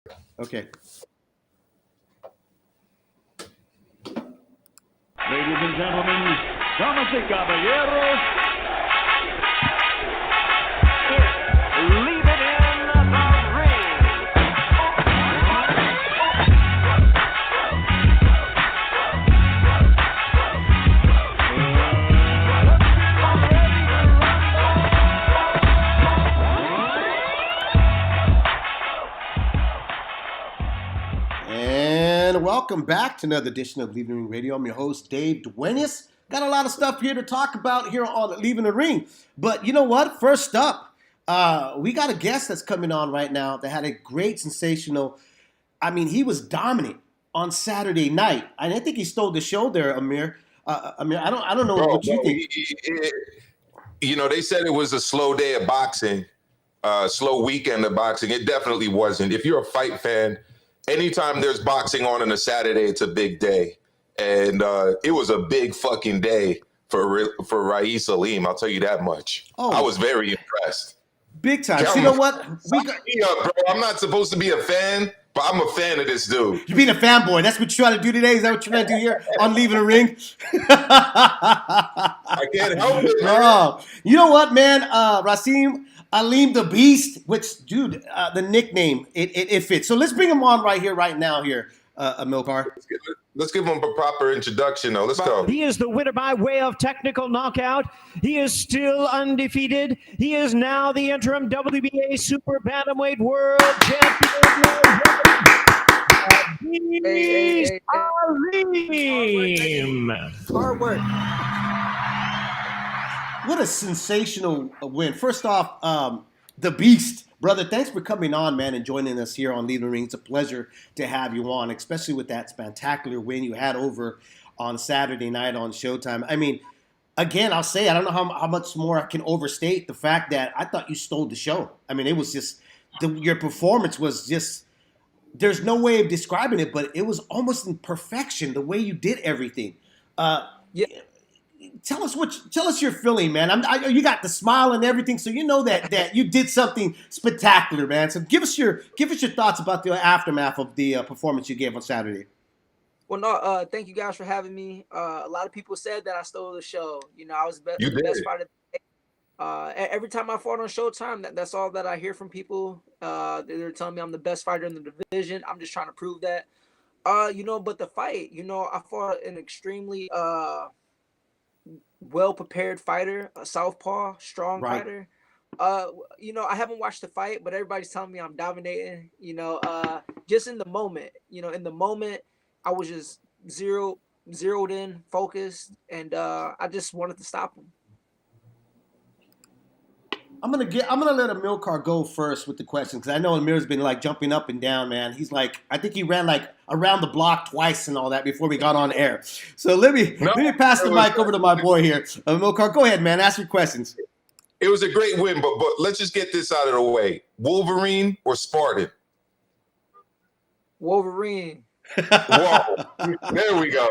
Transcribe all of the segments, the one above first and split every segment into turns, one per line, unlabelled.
Okay.
Ladies and gentlemen, damas y caballeros, leave it in the ring.
And welcome back to another edition of Leaving the Ring Radio. I'm your host, Dave Duenez. Got a lot of stuff here to talk about here on Leaving the Ring. But you know what? First up, we got a guest that's coming on right now that had a great, sensational, he was dominant on Saturday night. And I think he stole the show there, Amir. Amir, I don't know what you think.
They said it was a slow day of boxing, slow weekend of boxing. It definitely wasn't. If you're a fight fan, anytime there's boxing on a Saturday, it's a big day. And it was a big fucking day for Aleem. I'll tell you that much. Oh. I was very impressed.
Big time. So you know what?
Bro. I'm not supposed to be a fan, but I'm a fan of this dude.
You're being a fanboy. That's what you're trying to do today? Is that what you're trying to do here on Leaving the Ring?
I can't help it, man.
Oh, you know what, man? Aleem the Beast, which, dude, the nickname, it fits. So let's bring him on right here, right now here, Amilcar.
Let's give him a proper introduction, though. Let's go.
He is the winner by way of technical knockout. He is still undefeated. He is now the interim WBA Super Bantamweight World Champion. Aleem.
Hard work. What a sensational win. First off, the Beast. Brother, thanks for coming on, man, and joining us here on Leaving the Ring. It's a pleasure to have you on, especially with that spectacular win you had over on Saturday night on Showtime. I mean, again, I'll say, I don't know how much more I can overstate the fact that I thought you stole the show. I mean, it was just, your performance was just, there's no way of describing it, but it was almost in perfection, the way you did everything.
Yeah.
Tell us your feeling, man. You got the smile and everything, so you know that you did something spectacular, man. So give us your thoughts about the aftermath of the performance you gave on Saturday.
Well, no, thank you guys for having me. A lot of people said that I stole the show. I was the best fighter. Every time I fought on Showtime, that's all that I hear from people. They're telling me I'm the best fighter in the division. I'm just trying to prove that. But the fight, I fought an extremely well-prepared fighter, a southpaw, strong fighter. I haven't watched the fight, but everybody's telling me I'm dominating. Just in the moment. In the moment, I was just zeroed in, focused, and I just wanted to stop him.
I'm gonna let Amilcar go first with the questions because I know Amir's been like jumping up and down, man. He's like, I think he ran like around the block twice and all that before we got on air. So let me pass the mic over to my boy here, Amilcar. Go ahead, man. Ask your questions.
It was a great win, but let's just get this out of the way: Wolverine or Spartan?
Wolverine.
Whoa! There we go.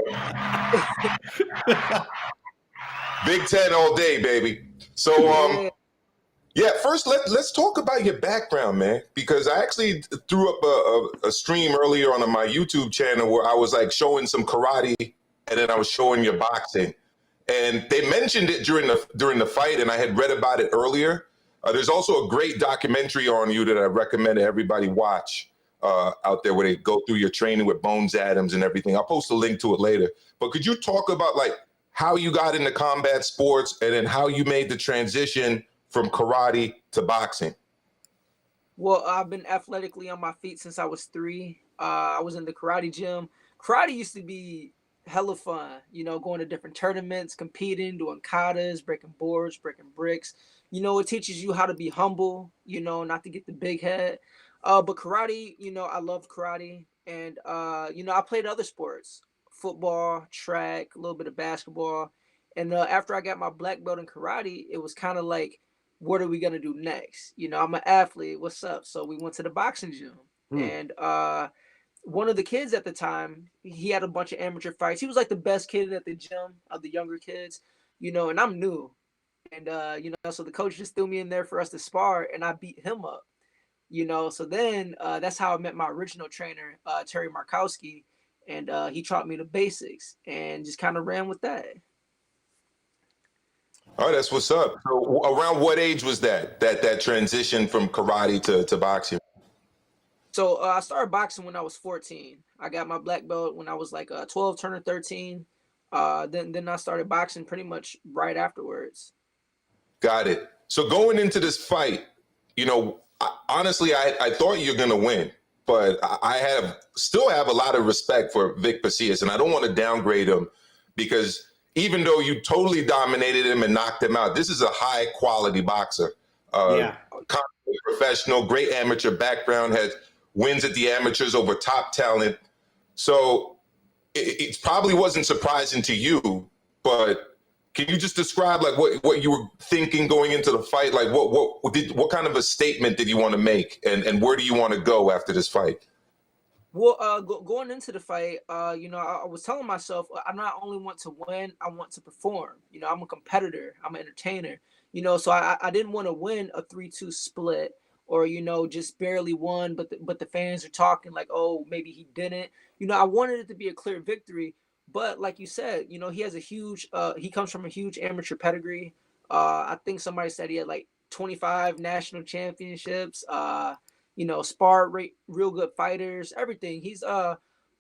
Big 10 all day, baby. So yeah, first let's talk about your background, man, because I actually threw up a stream earlier on my YouTube channel where I was like showing some karate and then I was showing your boxing, and they mentioned it during the fight, and I had read about it earlier. There's also a great documentary on you that I recommend everybody watch out there where they go through your training with Bones Adams and everything. I'll post a link to it later. But could you talk about like how you got into combat sports and then how you made the transition from karate to boxing?
Well, I've been athletically on my feet since I was 3. I was in the karate gym. Karate used to be hella fun, going to different tournaments, competing, doing katas, breaking boards, breaking bricks. It teaches you how to be humble, not to get the big head. But karate, I love karate. And, I played other sports, football, track, a little bit of basketball. And after I got my black belt in karate, it was kind of like, what are we going to do next? I'm an athlete. What's up? So we went to the boxing gym. And one of the kids at the time, he had a bunch of amateur fights. He was like the best kid at the gym of the younger kids, and I'm new. And, so the coach just threw me in there for us to spar, and I beat him up. you know. So then that's how I met my original trainer, Terry Markowski, and he taught me the basics and just kind of ran with that.
Oh, that's what's up. So around what age was that transition from karate to boxing?
So I started boxing when I was 14. I got my black belt when I was like 12, turning 13. Then I started boxing pretty much right afterwards.
Got it. So going into this fight, you know, honestly, I thought you're going to win, but I still have a lot of respect for Vic Pasillas, and I don't want to downgrade him because even though you totally dominated him and knocked him out, this is a high quality boxer. Professional, great amateur background, has wins at the amateurs over top talent. So it probably wasn't surprising to you, but can you just describe like what you were thinking going into the fight? Like what kind of a statement did you want to make, and where do you want to go after this fight?
Well, going into the fight, you know, I was telling myself I not only want to win, I want to perform. You know, I'm a competitor, I'm an entertainer. You know, so I didn't want to win a 3-2 split, or you know, just barely won, but the fans are talking like, oh, maybe he didn't. You know, I wanted it to be a clear victory, but like you said, you know, he has a huge he comes from a huge amateur pedigree. I think somebody said he had like 25 national championships. You know, spar rate, real good fighters, everything. He's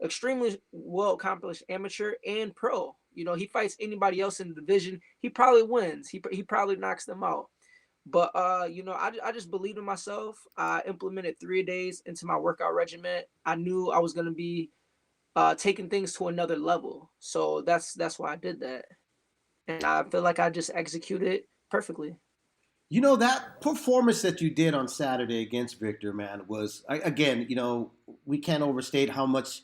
extremely well accomplished amateur and pro. You know, he fights anybody else in the division, he probably wins. He probably knocks them out. But you know, I just believed in myself. I implemented 3 days into my workout regimen. I knew I was gonna be taking things to another level. So that's why I did that. And I feel like I just executed perfectly.
You know, that performance that you did on Saturday against Victor, man, was, again, you know, we can't overstate how much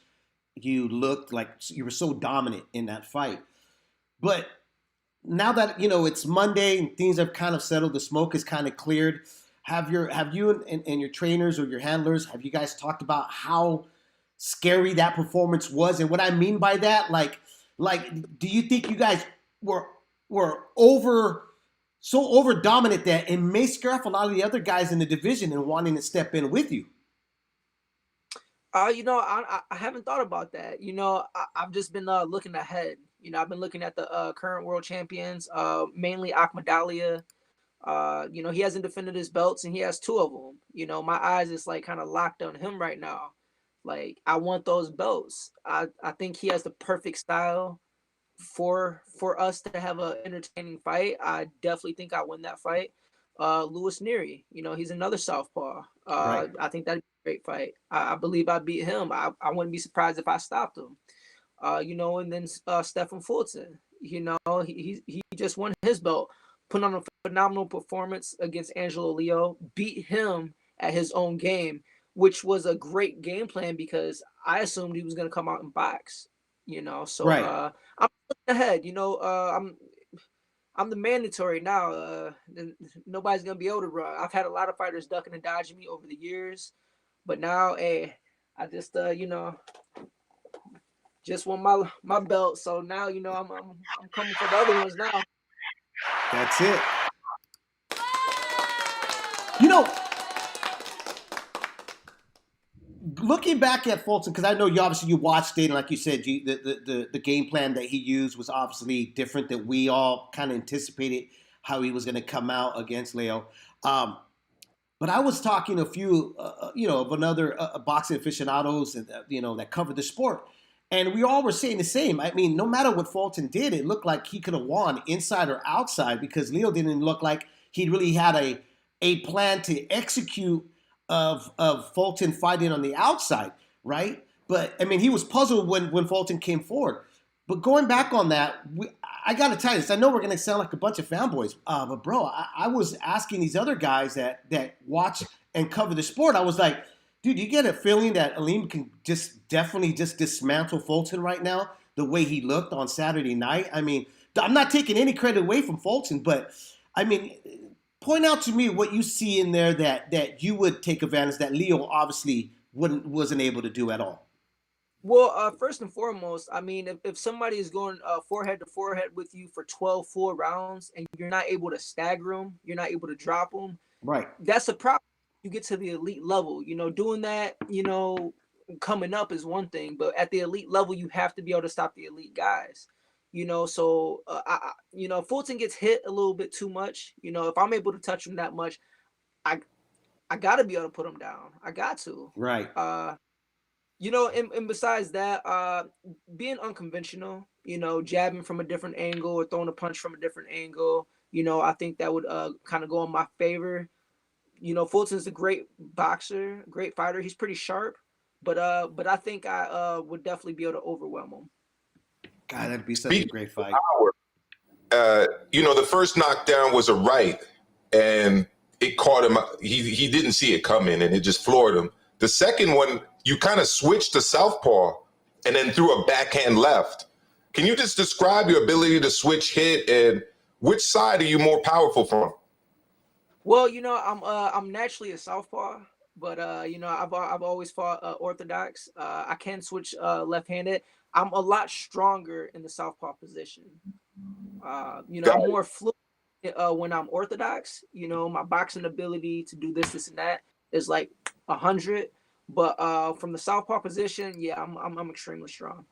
you looked like you were so dominant in that fight. But now that, you know, it's Monday and things have kind of settled, the smoke is kind of cleared. Have you and your trainers or your handlers, have you guys talked about how scary that performance was? And what I mean by that, like, do you think you guys were over dominant that it may scare off a lot of the other guys in the division and wanting to step in with you?
You know, I haven't thought about that. You know, I've just been looking ahead. You know, I've been looking at the current world champions, mainly Akmadalia. You know, he hasn't defended his belts and he has 2 of them. You know, my eyes is like kind of locked on him right now. Like, I want those belts. I think he has the perfect style for us to have an entertaining fight. I definitely think I win that fight. Louis Neary, you know, he's another southpaw.
Right.
I think that'd be a great fight. I believe I beat him. I wouldn't be surprised if I stopped him. You know, and then Stephen Fulton, you know, he just won his belt, put on a phenomenal performance against Angelo Leo, beat him at his own game, which was a great game plan because I assumed he was going to come out and box, you know. So
Right.
I'm looking ahead, you know. I'm the mandatory now. Nobody's gonna be able to run. I've had a lot of fighters ducking and dodging me over the years, but now, hey, I just you know, just won my belt. So now, you know, I'm coming for the other ones now.
That's it. You know, looking back at Fulton, because I know you obviously you watched it, and like you said, the game plan that he used was obviously different than we all kind of anticipated how he was going to come out against Leo. But I was talking to a few, you know, of another boxing aficionados, you know, that covered the sport, and we all were saying the same. I mean, no matter what Fulton did, it looked like he could have won inside or outside because Leo didn't look like he really had a plan to execute of Fulton fighting on the outside, right? But I mean, he was puzzled when Fulton came forward. But going back on that, I got to tell you this. I know we're going to sound like a bunch of fanboys, but bro, I was asking these other guys that watch and cover the sport. I was like, dude, you get a feeling that Aleem can definitely dismantle Fulton right now the way he looked on Saturday night. I mean, I'm not taking any credit away from Fulton, but I mean, point out to me what you see in there that you would take advantage that Leo obviously wasn't able to do at all.
Well, first and foremost, I mean, if somebody is going forehead to forehead with you for 12 full rounds and you're not able to stagger them, you're not able to drop them,
Right.
that's a problem. you get to the elite level. You know, doing that, you know, coming up is one thing, but at the elite level, you have to be able to stop the elite guys. You know, so you know, Fulton gets hit a little bit too much. You know, if I'm able to touch him that much, I I got to be able to put him down. I got to.
Right.
You know, and besides that, being unconventional, you know, jabbing from a different angle or throwing a punch from a different angle, you know, I think that would kind of go in my favor. You know, Fulton's a great boxer, great fighter. He's pretty sharp, but I think I would definitely be able to overwhelm him.
God, that'd be such a great fight.
You know, the first knockdown was a right, and it caught him. He didn't see it coming, and it just floored him. The second one, you kind of switched to southpaw and then threw a backhand left. Can you just describe your ability to switch hit, and which side are you more powerful from?
Well, you know, I'm naturally a southpaw, but you know, I've always fought orthodox. I can switch left-handed. I'm a lot stronger in the southpaw position. You know, I'm more fluid when I'm orthodox. You know, my boxing ability to do this, and that is like 100. But from the southpaw position, yeah, I'm extremely strong.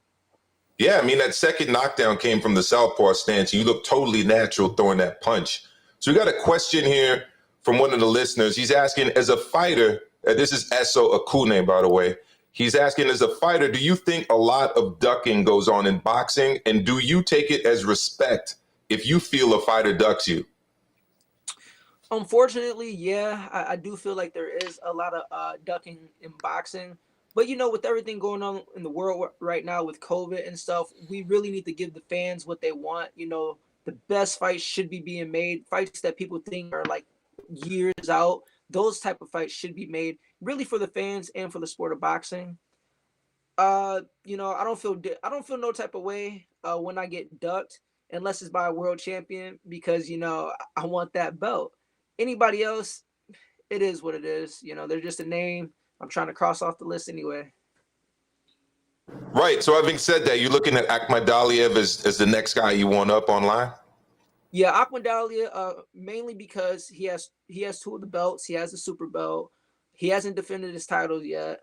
Yeah, I mean, that second knockdown came from the southpaw stance. You look totally natural throwing that punch. So we got a question here from one of the listeners. He's asking, as a fighter, this is Esso Akune, by the way. He's asking, as a fighter, do you think a lot of ducking goes on in boxing? And do you take it as respect if you feel a fighter ducks you?
Unfortunately, yeah, I do feel like there is a lot of ducking in boxing. But, you know, with everything going on in the world right now with COVID and stuff, we really need to give the fans what they want. You know, the best fights should be being made. Fights that people think are like years out. Those type of fights should be made really for the fans and for the sport of boxing. You know, I don't feel no type of way when I get ducked unless it's by a world champion, because, you know, I want that belt. Anybody else, it is what it is. You know, they're just a name I'm trying to cross off the list anyway.
Right. So having said that, you're looking at Akhmadaliev as the next guy you want up online?
Yeah, Akhmadaliev, mainly because he has 2 of the belts. He has the super belt. He hasn't defended his titles yet.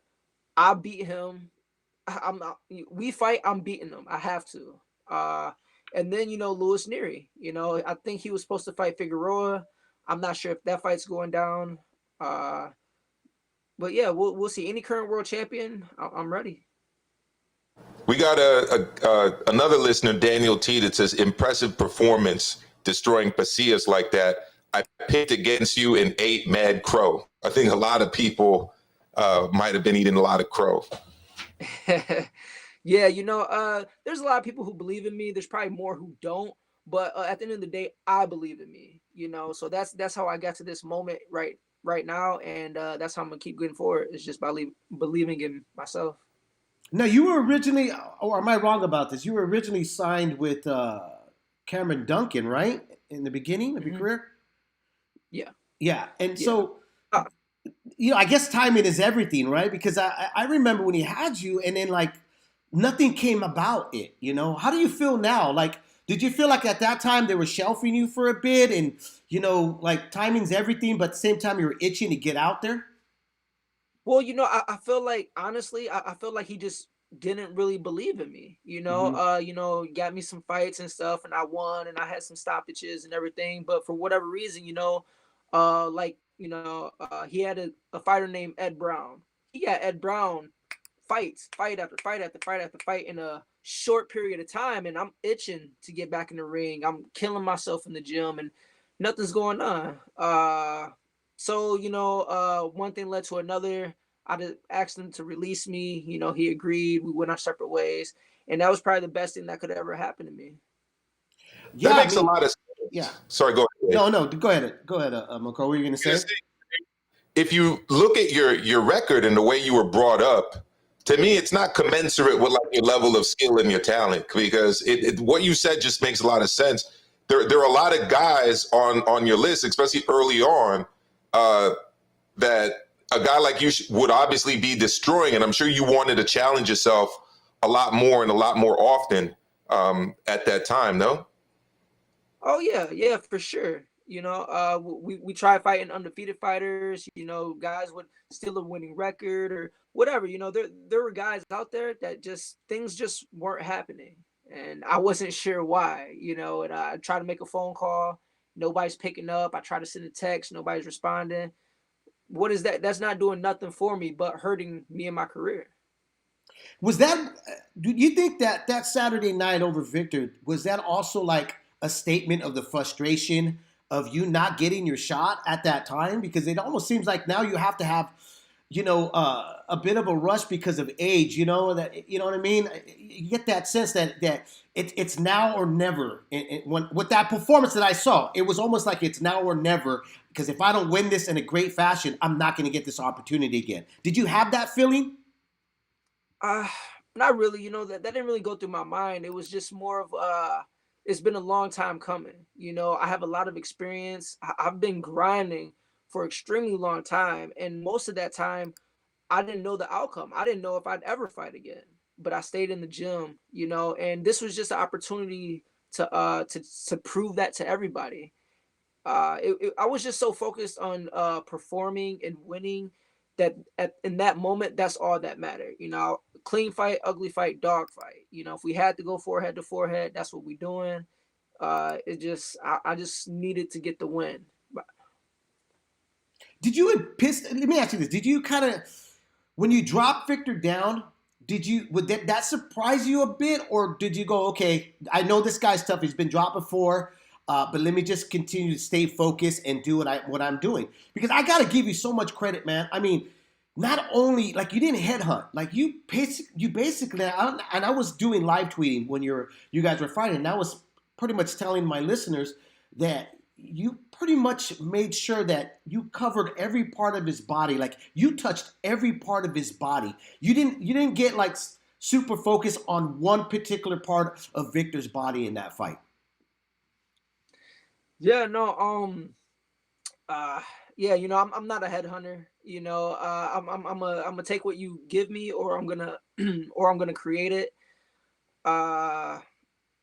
I beat him. We fight, I'm beating him. I have to. And then, you know, Luis Nery. You know, I think he was supposed to fight Figueroa. I'm not sure if that fight's going down. But yeah, we'll see. Any current world champion, I'm ready.
We got another listener, Daniel T, that says, impressive performance destroying Pasillas like that. I picked against you and ate mad crow. I think a lot of people might have been eating a lot of crow.
Yeah, you know, there's a lot of people who believe in me. There's probably more who don't. But at the end of the day, I believe in me. You know, so that's how I got to this moment right now, and that's how I'm gonna keep going forward. It's just by believing in myself.
Now, you were originally, or am I wrong about this? You were originally signed with Cameron Duncan, right? In the beginning of your career?
Yeah.
Yeah. And so, you know, I guess timing is everything, right? Because I remember when he had you and then like nothing came about it, you know? How do you feel now? Like, did you feel like at that time they were shelving you for a bit and, you know, like timing's everything, but at the same time you were itching to get out there?
Well, you know, I feel like, honestly, I feel like he just didn't really believe in me. You know, you know, got me some fights and stuff, and I won, and I had some stoppages and everything. But for whatever reason, you know, like, you know, he had a fighter named Ed Brown. He got Ed Brown fight after fight after fight after fight in a short period of time, and I'm itching to get back in the ring. I'm killing myself in the gym, and nothing's going on. So, you know, one thing led to another. I just asked him to release me. You know, he agreed. We went our separate ways. And that was probably the best thing that could ever happen to me.
Yeah,
that makes a lot of sense.
Yeah.
Sorry, go ahead.
No, go ahead. Go ahead, Amilcar. What were you going to say?
If you look at your record and the way you were brought up, to me, it's not commensurate with like your level of skill and your talent, because what you said just makes a lot of sense. There are a lot of guys on your list, especially early on, that a guy like you would obviously be destroying, and I'm sure you wanted to challenge yourself a lot more and a lot more often at that time, no?
Oh, yeah, for sure. You know, we try fighting undefeated fighters. You know, guys with still a winning record or whatever. You know, there were guys out there that just things just weren't happening, and I wasn't sure why. You know, and I tried to make a phone call, nobody's picking up. I try to send a text, nobody's responding. What is that? That's not doing nothing for me, but hurting me in my career.
Was that? Do you think that that Saturday night over Victor, was that also like a statement of the frustration of you not getting your shot at that time? Because it almost seems like now you have to have, a bit of a rush because of age. You know what I mean. You get that sense that it's now or never. With that performance that I saw, it was almost like it's now or never. Because if I don't win this in a great fashion, I'm not going to get this opportunity again. Did you have that feeling?
Not really. You know, that didn't really go through my mind. It was just more of it's been a long time coming. You know, I have a lot of experience. I've been grinding for extremely long time, and most of that time, I didn't know the outcome. I didn't know if I'd ever fight again. But I stayed in the gym, you know, and this was just an opportunity to prove that to everybody. I was just so focused on performing and winning that in that moment, that's all that mattered. You know, clean fight, ugly fight, dog fight. You know, if we had to go forehead to forehead, that's what we're doing. I just needed to get the win.
Did you let me ask you this. Did you kind of, when you dropped Victor down, would that surprise you a bit? Or did you go, okay, I know this guy's tough. He's been dropped before. But let me just continue to stay focused and do what I'm doing. Because I got to give you so much credit, man. I mean, not only, like, you didn't headhunt. Like, you basically, and I was doing live tweeting when you guys were fighting, and I was pretty much telling my listeners that you pretty much made sure that you covered every part of his body. Like, you touched every part of his body. You didn't get, like, super focused on one particular part of Victor's body in that fight.
Yeah, no, yeah, you know, I'm not a headhunter. You know, I'm gonna take what you give me, or I'm gonna or I'm gonna create it.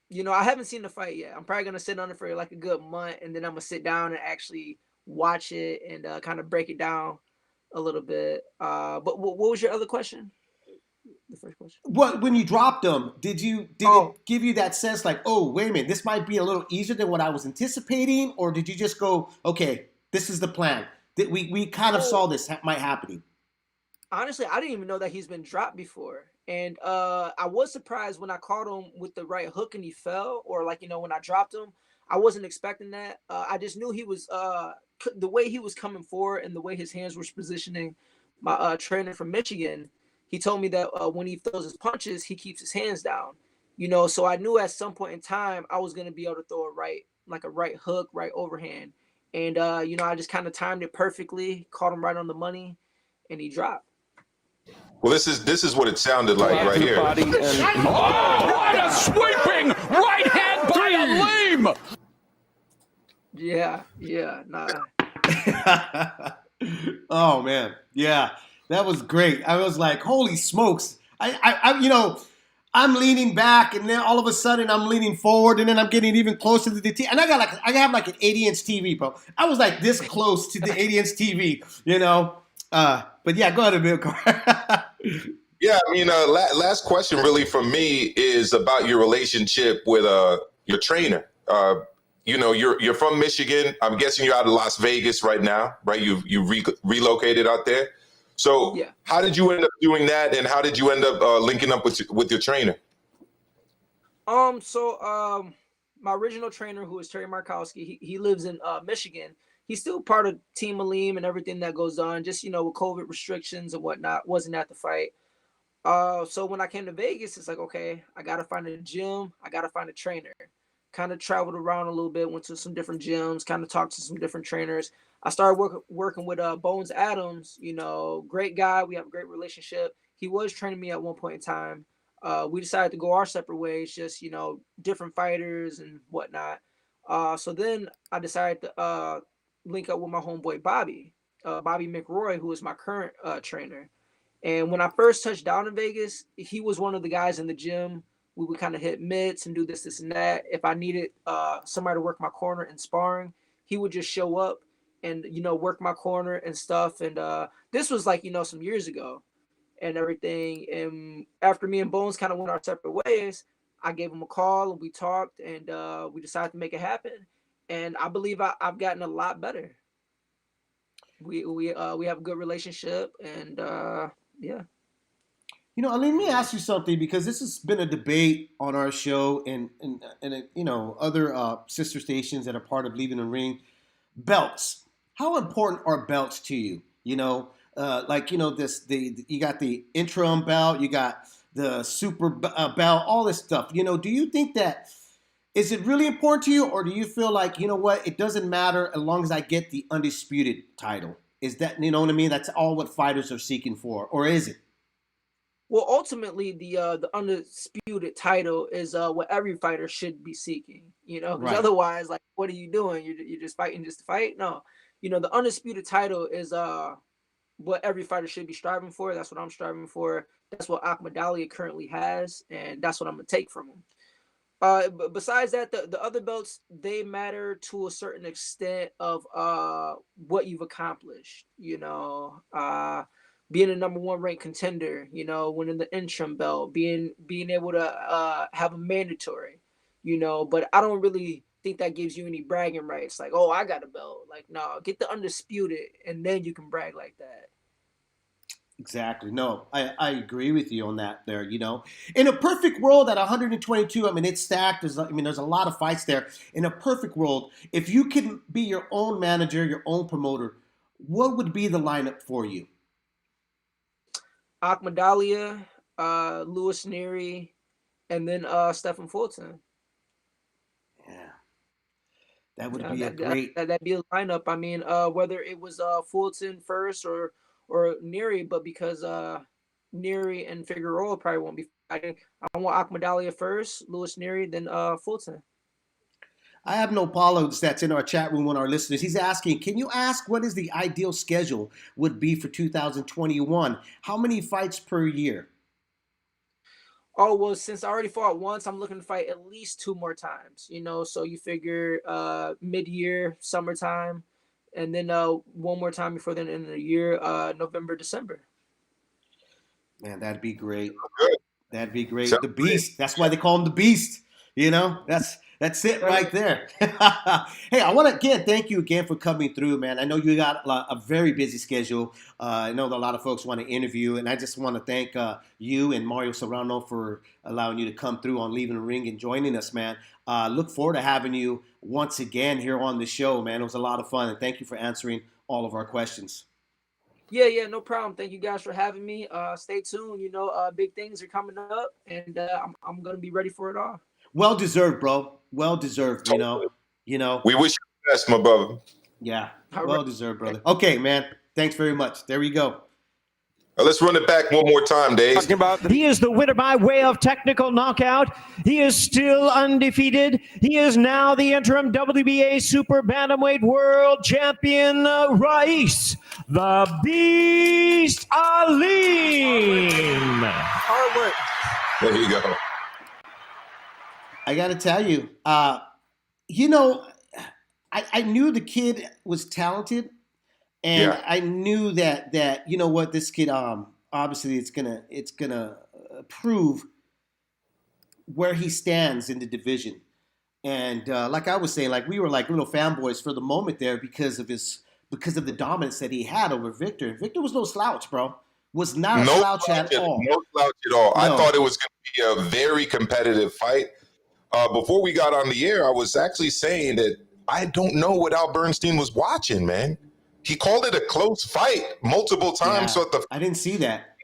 You know, I haven't seen the fight yet. I'm probably gonna sit on it for like a good month, and then I'm gonna sit down and actually watch it and kind of break it down a little bit. But what was your other question? The first question.
What, when you dropped them, did it give you that sense like, oh, wait a minute, this might be a little easier than what I was anticipating, or did you just go, okay, this is the plan? That we kind of saw this might happening.
Honestly, I didn't even know that he's been dropped before, and I was surprised when I caught him with the right hook and he fell, or like, you know, when I dropped him, I wasn't expecting that. I just knew he was the way he was coming forward and the way his hands were positioning. My trainer from Michigan, he told me that when he throws his punches, he keeps his hands down. You know, so I knew at some point in time I was going to be able to throw a right hook, right overhand. And, you know, I just kind of timed it perfectly, caught him right on the money, and he dropped.
Well, this is what it sounded like right here.
Oh, what a sweeping right hand by Aleem!
Yeah, nah.
Oh, man. Yeah. That was great. I was like, holy smokes. I you know, I'm leaning back, and then all of a sudden I'm leaning forward, and then I'm getting even closer to the TV. And I have like an 80-inch TV, bro. I was like this close to the 80-inch TV, you know. But yeah, go ahead, Amilcar.
Yeah, I mean, last question really from me is about your relationship with your trainer. You know, you're from Michigan. I'm guessing you're out of Las Vegas right now, right? You relocated out there. So
yeah.
How did you end up doing that, and how did you end up linking up with your trainer?
My original trainer, who is Terry Markowski, he lives in Michigan. He's still part of Team Aleem and everything that goes on, just, you know, with COVID restrictions and whatnot, wasn't at the fight. So when I came to Vegas, it's like, okay, I got to find a gym. I got to find a trainer. Kind of traveled around a little bit, went to some different gyms, kind of talked to some different trainers. I started working with Bones Adams, you know, great guy. We have a great relationship. He was training me at one point in time. We decided to go our separate ways, just, you know, different fighters and whatnot. So then I decided to link up with my homeboy Bobby McRoy, who is my current trainer. And when I first touched down in Vegas, he was one of the guys in the gym. We would kind of hit mitts and do this and that. If I needed somebody to work my corner in sparring, he would just show up and, you know, work my corner and stuff. And this was like, you know, some years ago and everything. And after me and Bones kind of went our separate ways, I gave him a call and we talked, and we decided to make it happen. And I believe I've gotten a lot better. We have a good relationship, and yeah.
You know, let me ask you something, because this has been a debate on our show and you know, other sister stations that are part of Leaving the Ring. Belts. How important are belts to you? You know, like, you know, you got the interim belt, you got the super belt, all this stuff. You know, do you think that, is it really important to you, or do you feel like, you know what, it doesn't matter as long as I get the undisputed title? Is that, you know what I mean? That's all what fighters are seeking for, or is it?
Well, ultimately, the undisputed title is what every fighter should be seeking. You know, because
Right.
otherwise, like, what are you doing? You're just fighting just to fight? No, you know, the undisputed title is what every fighter should be striving for. That's what I'm striving for. That's what Ahmadalia currently has, and that's what I'm gonna take from him. But besides that, the other belts, they matter to a certain extent of what you've accomplished. You know, being a number one ranked contender, you know, winning the interim belt, being able to have a mandatory, you know. But I don't really think that gives you any bragging rights. Like, oh, I got a belt. Like, no, get the undisputed, and then you can brag like that.
Exactly. No, I agree with you on that there, you know. In a perfect world at 122, I mean, it's stacked. There's a lot of fights there. In a perfect world, if you can be your own manager, your own promoter, what would be the lineup for you?
Ahmadalia, Lewis Neary, and then Stephen Fulton.
Yeah, that would
Yeah,
be a great.
that'd be a lineup. I mean, whether it was Fulton first or Neary, but because Neary and Figueroa probably won't be fighting, I want Ahmadalia first, Lewis Neary, then Fulton.
I have no Paulo that's in our chat room on our listeners. He's asking, can you ask what is the ideal schedule would be for 2021? How many fights per year?
Oh, well, since I already fought once, I'm looking to fight at least 2 more times, you know, so you figure mid-year, summertime, and then 1 more time before the end of the year, November, December.
Man, that'd be great.
Good.
That'd be great.
Sounds
The Beast. That's why they call him the Beast. You know, that's it right there. Hey, I want to again thank you again for coming through, man. I know you got a very busy schedule. I know that a lot of folks want to interview, and I just want to thank you and Mario Serrano for allowing you to come through on Leaving the Ring and joining us, man. Look forward to having you once again here on the show, man. It was a lot of fun, and thank you for answering all of our questions.
Yeah, no problem. Thank you guys for having me. Stay tuned. You know, big things are coming up, and I'm gonna be ready for it all.
Well deserved, bro. Well deserved. You know.
We wish you the best, my brother.
Yeah.
All
Well
right.
deserved, brother. Okay, man. Thanks very much. There we go.
Let's run it back one more time, Dave.
He is the winner by way of technical knockout. He is still undefeated. He is now the interim WBA Super Bantamweight World Champion, Rais, the Beast Aleem.
Hard work.
There you go.
I got to tell you, you know, I knew the kid was talented, and
Yeah.
I knew that you know what, this kid obviously it's gonna prove where he stands in the division. And like I was saying, like we were like little fanboys for the moment there because of the dominance that he had over Victor. And Victor was no slouch, bro. Was not a slouch at all.
No slouch at all. I
No.
thought it was going to be a very competitive fight. Before we got on the air, I was actually saying that I don't know what Al Bernstein was watching, man. He called it a close fight multiple times.
Yeah,
So
I didn't see that.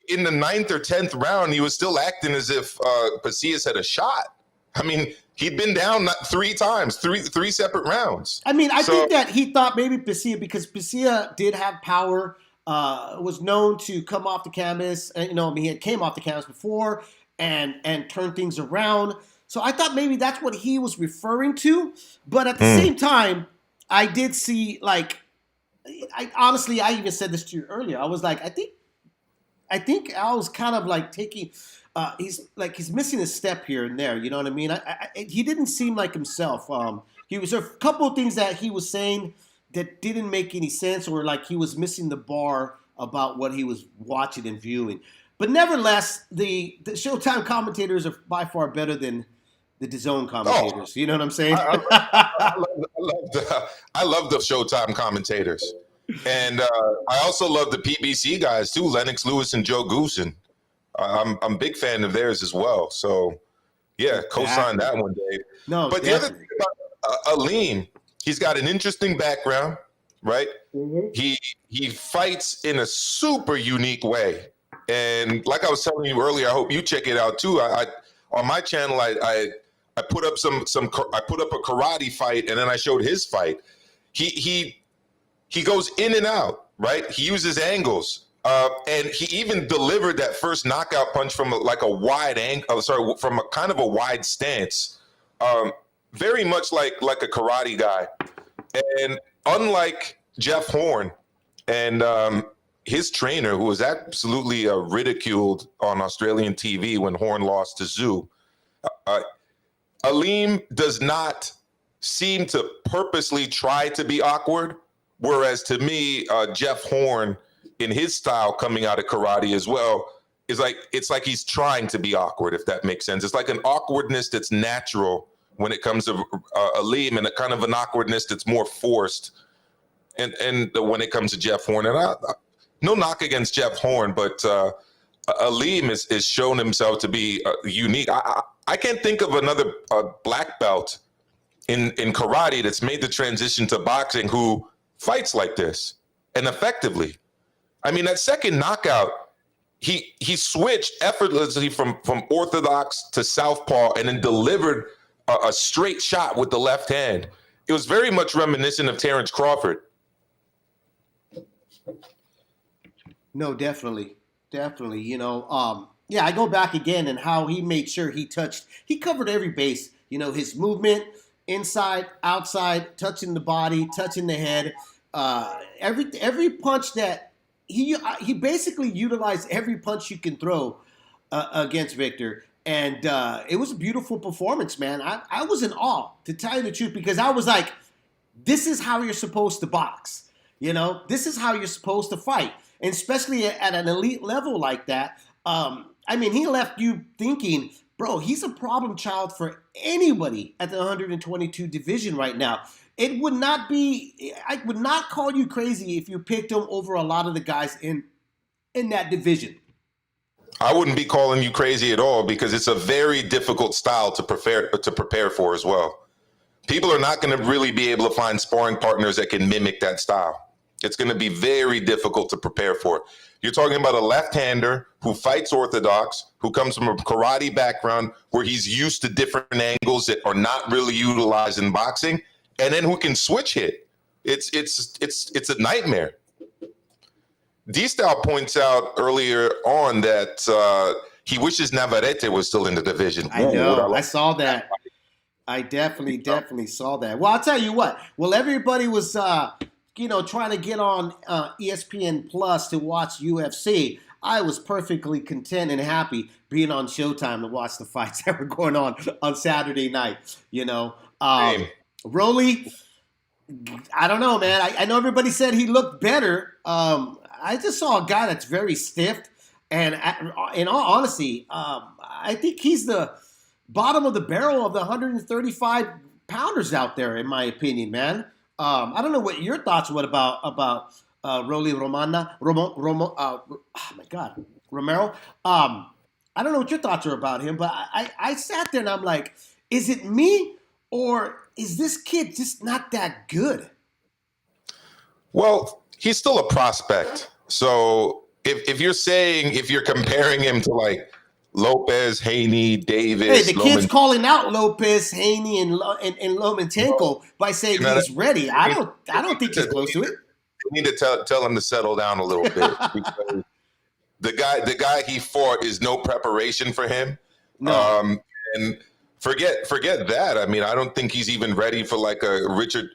in the 9th or 10th round, he was still acting as if Pasillas had a shot. I mean, he'd been down 3 times, three separate rounds.
I mean, I think that he thought maybe Pasillas, because Pasillas did have power, was known to come off the canvas. You know, I mean, he had came off the canvas before and turned things around. So I thought maybe that's what he was referring to. But at the same time, I did see, like, I honestly, I even said this to you earlier. I was like, I think I think Al's kind of like taking. He's missing a step here and there. You know what I mean? He didn't seem like himself. He was a couple of things that he was saying that didn't make any sense, or like he was missing the bar about what he was watching and viewing. But nevertheless, the Showtime commentators are by far better than the DAZN commentators. You know what I'm saying?
I love the Showtime commentators. And I also love the PBC guys too, Lennox Lewis and Joe Goosen. I'm a big fan of theirs as well. So, yeah, co-sign that one, Dave.
No,
but the other thing about Aleem, he's got an interesting background, right? Mm-hmm. He fights in a super unique way. And like I was telling you earlier, I hope you check it out too. I on my channel, I put up I put up a karate fight, and then I showed his fight. He goes in and out, right? He uses angles, and he even delivered that first knockout punch from a wide angle. From a kind of a wide stance, very much like a karate guy. And unlike Jeff Horn and his trainer, who was absolutely ridiculed on Australian TV when Horn lost to Zhu, Aleem does not seem to purposely try to be awkward. Whereas to me, Jeff Horn, in his style coming out of karate as well, it's like he's trying to be awkward, if that makes sense. It's like an awkwardness that's natural when it comes to Aleem, and a kind of an awkwardness that's more forced. And when it comes to Jeff Horn, and no knock against Jeff Horn, but Aleem is shown himself to be unique. I can't think of another black belt in karate that's made the transition to boxing who fights like this and effectively. I mean, that second knockout, he switched effortlessly from orthodox to southpaw and then delivered a straight shot with the left hand. It was very much reminiscent of Terrence Crawford.
No, definitely. You know, yeah, I go back again and how he made sure he covered every base. You know, his movement, inside, outside, touching the body, touching the head. Every punch that he basically utilized every punch you can throw against Victor. And it was a beautiful performance, man. I was in awe, to tell you the truth, because I was like, this is how you're supposed to box. You know, this is how you're supposed to fight. And especially at an elite level like that. I mean, he left you thinking, bro, he's a problem child for anybody at the 122 division right now. I would not call you crazy if you picked him over a lot of the guys in that division.
I wouldn't be calling you crazy at all, because it's a very difficult style to prepare for as well. People are not going to really be able to find sparring partners that can mimic that style. It's going to be very difficult to prepare for. You're talking about a left-hander who fights orthodox, who comes from a karate background where he's used to different angles that are not really utilized in boxing, and then who can switch hit. It's a nightmare. D-Style points out earlier on that he wishes Navarrete was still in the division.
I know. I saw that. I definitely saw that. Well, I'll tell you what. Well, everybody was trying to get on ESPN Plus to watch UFC. I was perfectly content and happy being on Showtime to watch the fights that were going on Saturday night. You know, Rolly, I don't know, man. I know everybody said he looked better. I just saw a guy that's very stiff, and in all honesty, I think he's the bottom of the barrel of the 135 pounders out there, in my opinion, man. I don't know what your thoughts were about Rolly Romero. I don't know what your thoughts are about him, but I sat there and I'm like, is it me, or is this kid just not that good?
Well, he's still a prospect. So if you're comparing him to like Lopez, Haney, Davis.
Hey, the kid's calling out Lopez, Haney, and Lomachenko by saying he's ready. I don't think he's close to it.
You need to tell him to settle down a little bit, because the guy he fought is no preparation for him.
No.
And forget that. I mean, I don't think he's even ready for like a Richard.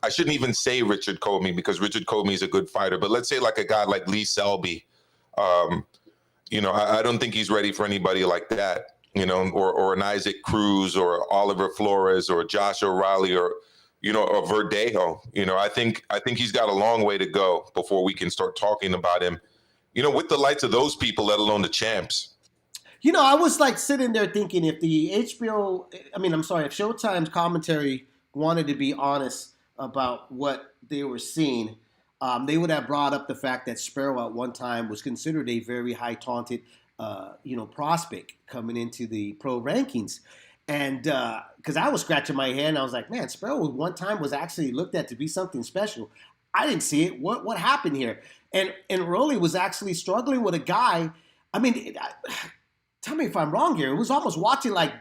I shouldn't even say Richard Comey, because Richard Comey is a good fighter. But let's say like a guy like Lee Selby. I don't think he's ready for anybody like that, or an Isaac Cruz or Oliver Flores or Josh O'Reilly or Verdejo. I think he's got a long way to go before we can start talking about him, with the likes of those people, let alone the champs.
I was like sitting there thinking if if Showtime's commentary wanted to be honest about what they were seeing, they would have brought up the fact that Sparrow at one time was considered a very high taunted, prospect coming into the pro rankings. And because I was scratching my head and I was like, man, Sparrow one time was actually looked at to be something special. I didn't see it. What happened here? And Rolly was actually struggling with a guy. I mean, tell me if I'm wrong here. It was almost watching like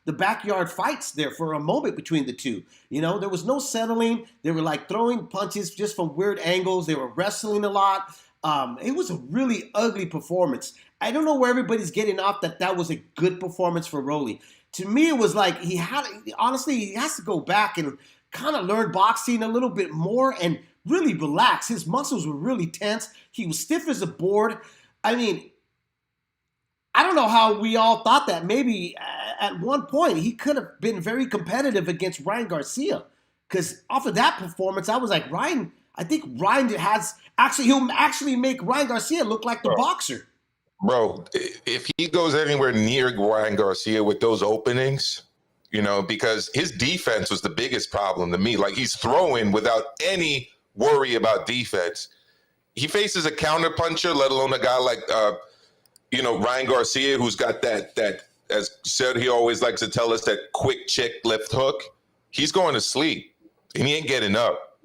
the backyard fights there for a moment between the two. There was no settling. They were like throwing punches just from weird angles. They were wrestling a lot. It was a really ugly performance. I don't know where everybody's getting off that was a good performance for Rolly. To me, it was like he has to go back and kind of learn boxing a little bit more and really relax. His muscles were really tense. He was stiff as a board. I mean, I don't know how we all thought that maybe at one point he could have been very competitive against Ryan Garcia. Because off of that performance, I was like, I think Ryan he'll actually make Ryan Garcia look like the boxer.
Bro, if he goes anywhere near Ryan Garcia with those openings, because his defense was the biggest problem to me. Like, he's throwing without any worry about defense. He faces a counterpuncher, let alone a guy like, Ryan Garcia, who's got that, as said, he always likes to tell us, that quick chick left hook. He's going to sleep, and he ain't getting up.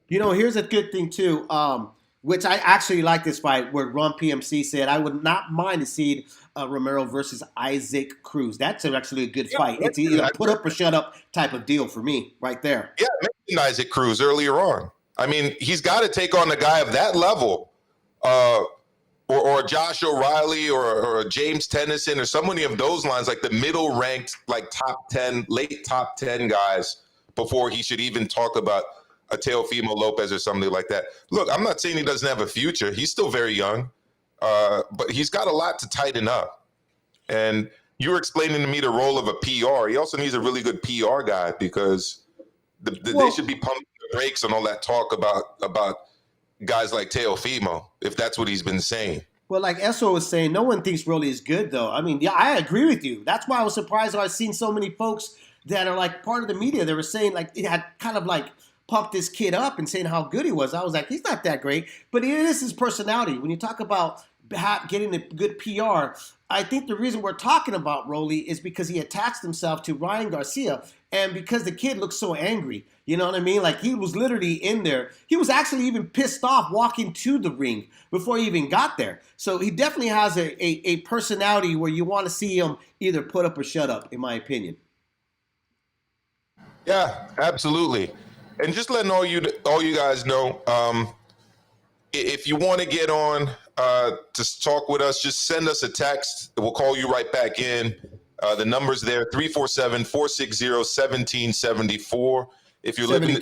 Here's a good thing, too, which I actually like this fight, where Ron PMC said, I would not mind to see Romero versus Isaac Cruz. That's actually a good fight. It's either a put up or shut up type of deal for me right there.
Yeah, I mentioned Isaac Cruz earlier on. I mean, he's got to take on a guy of that level, or Josh O'Reilly or James Tennyson or somebody of those lines, like the middle-ranked, like late top 10 guys, before he should even talk about a Teofimo Lopez or somebody like that. Look, I'm not saying he doesn't have a future. He's still very young, but he's got a lot to tighten up. And you were explaining to me the role of a PR. He also needs a really good PR guy, because they should be pumping the brakes on all that talk about guys like Teofimo, if that's what he's been saying.
Well, like Esso was saying, no one thinks Rolly is good, though. I mean, yeah, I agree with you. That's why I was surprised when I seen so many folks that are like part of the media. They were saying like it had kind of like pumped this kid up and saying how good he was. I was like, he's not that great, but it is his personality. When you talk about getting a good PR, I think the reason we're talking about Rolly is because he attached himself to Ryan Garcia, and because the kid looks so angry. You know what I mean? Like, he was literally in there. He was actually even pissed off walking to the ring before he even got there. So he definitely has a personality where you want to see him either put up or shut up, in my opinion.
Yeah, absolutely. And just letting all you guys know, if you want to get on to talk with us, just send us a text. We'll call you right back in. The number's there, 347-460-1774. If you're living,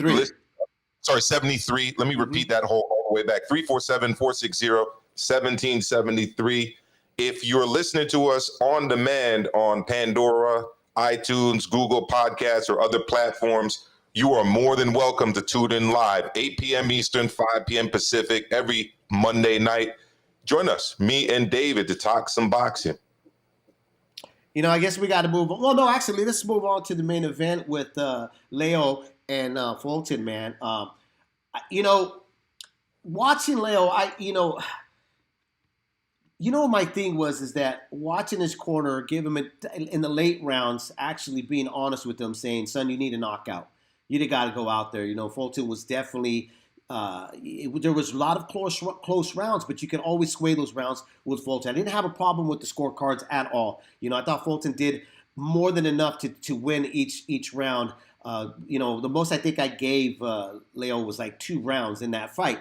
73. Let me repeat that all the way back. 347-460-1773. If you're listening to us on demand on Pandora, iTunes, Google Podcasts, or other platforms, you are more than welcome to tune in live, 8 p.m. Eastern, 5 p.m. Pacific, every Monday night. Join us, me and David, to talk some boxing.
I guess we got to move on. Well, no, actually, let's move on to the main event with Leo and Fulton, man. Watching Leo, my thing is that watching his corner, give him in the late rounds, actually being honest with him, saying, son, you need a knockout. You got to go out there. Fulton was definitely there was a lot of close rounds, but you can always sway those rounds with Fulton. I didn't have a problem with the scorecards at all. I thought Fulton did more than enough to win each round. The most I think I gave Leo was like 2 rounds in that fight.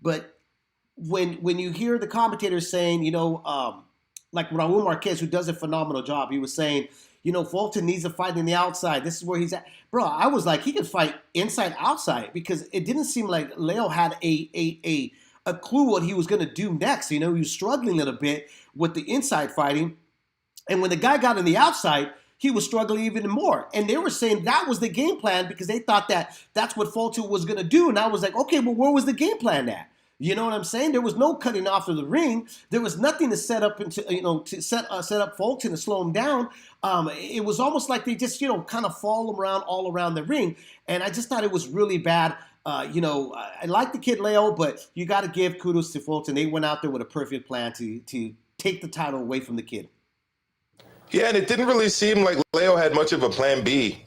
But when you hear the commentators saying, like Raul Marquez, who does a phenomenal job, he was saying, Fulton needs to fight in the outside. This is where he's at. Bro, I was like, he could fight inside, outside, because it didn't seem like Leo had a a clue what he was going to do next. You know, he was struggling a little bit with the inside fighting. And when the guy got on the outside, he was struggling even more. And they were saying that was the game plan because they thought that that's what Fulton was going to do. And I was like, okay, well, where was the game plan at? You know what I'm saying? There was no cutting off of the ring. There was nothing to set up into, to set up Fulton to slow him down. It was almost like they just, kind of fall around all around the ring. And I just thought it was really bad. I like the kid Leo, but you got to give kudos to Fulton. They went out there with a perfect plan to take the title away from the kid.
Yeah, and it didn't really seem like Leo had much of a plan B.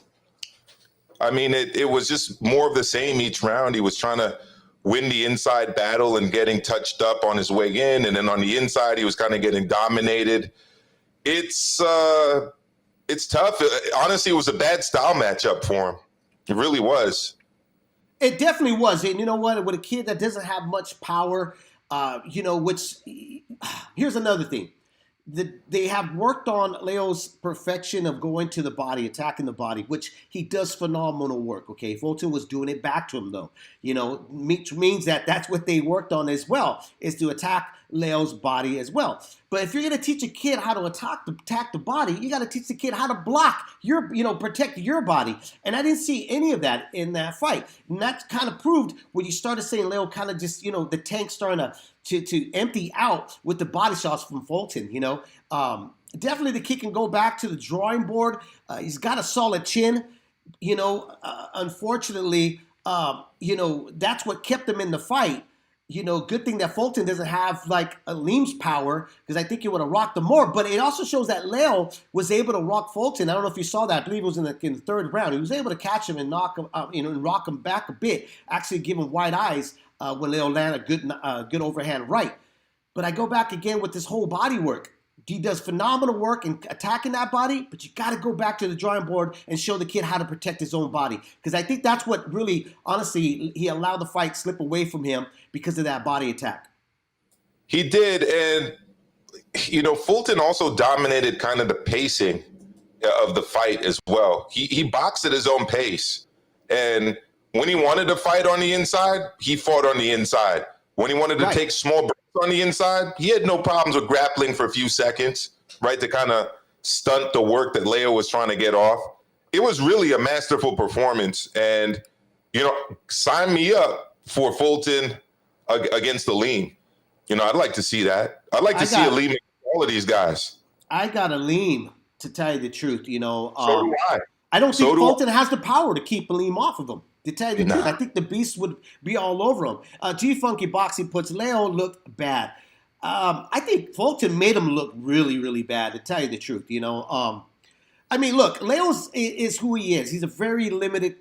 I mean, it was just more of the same each round. He was trying to win the inside battle and getting touched up on his way in. And then on the inside, he was kind of getting dominated. It's tough. Honestly, it was a bad style matchup for him. It really was.
It definitely was. And you know what? With a kid that doesn't have much power, here's another thing. They have worked on Leo's perfection of going to the body, attacking the body, which he does phenomenal work, okay? Fulton was doing it back to him, though. Which means that that's what they worked on as well, is to attack Leo's body as well. But if you're going to teach a kid how to attack the body, you got to teach the kid how to block protect your body. And I didn't see any of that in that fight. And that kind of proved when you started saying Leo kind of just, the tank starting to empty out with the body shots from Fulton, Definitely the kid can go back to the drawing board. He's got a solid chin. Unfortunately, that's what kept him in the fight. Good thing that Fulton doesn't have like Aleem's power, because I think he would have rocked him more. But it also shows that Leo was able to rock Fulton. I don't know if you saw that. I believe it was in the third round. He was able to catch him and knock him, and rock him back a bit. Actually, give him wide eyes when Leo landed a good overhand right. But I go back again with this whole body work. He does phenomenal work in attacking that body, but you got to go back to the drawing board and show the kid how to protect his own body. Because I think that's what really, honestly, he allowed the fight slip away from him because of that body attack.
He did. And, Fulton also dominated kind of the pacing of the fight as well. He boxed at his own pace. And when he wanted to fight on the inside, he fought on the inside. When he wanted to take small breaks on the inside, he had no problems with grappling for a few seconds, right, to kind of stunt the work that Leo was trying to get off. It was really a masterful performance. And, sign me up for Fulton against Aleem. I'd like to see that. I'd like to see Aleem against all of these guys.
I got Aleem, to tell you the truth.
So do I.
I don't think Fulton has the power to keep Aleem off of him. To tell you the truth, I think the beast would be all over him. G-Funky Boxing puts Leo looked bad. I think Fulton made him look really, really bad, to tell you the truth. Look, Leo is who he is. He's a very limited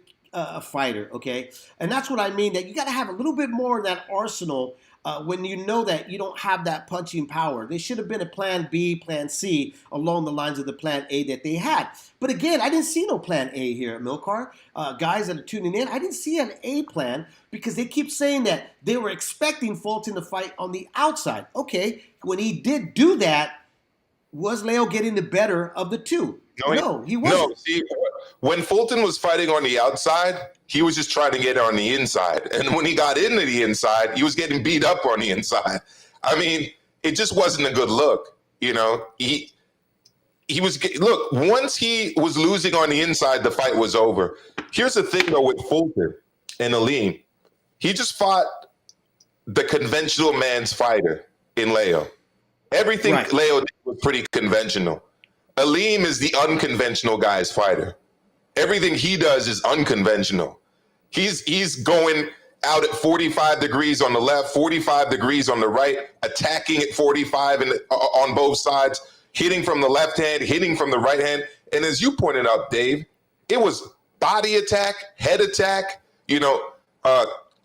fighter, okay? And that's what I mean, that you got to have a little bit more of that arsenal when you know that you don't have that punching power. There should have been a plan B, plan C, along the lines of the plan A that they had. But again, I didn't see no plan A here, Amilcar. Guys that are tuning in, I didn't see an A plan because they keep saying that they were expecting Fulton to fight on the outside. Okay, when he did do that, was Leo getting the better of the two? No, he wasn't.
No, see, when Fulton was fighting on the outside, he was just trying to get on the inside. And when he got into the inside, he was getting beat up on the inside. I mean, it just wasn't a good look. He was, look, once he was losing on the inside, the fight was over. Here's the thing, though, with Fulton and Aleem. He just fought the conventional man's fighter in Leo. Everything Leo did was pretty conventional. Aleem is the unconventional guy's fighter. Everything he does is unconventional. He's going out at 45 degrees on the left, 45 degrees on the right, attacking at 45 on both sides, hitting from the left hand, hitting from the right hand. And as you pointed out, Dave, it was body attack, head attack,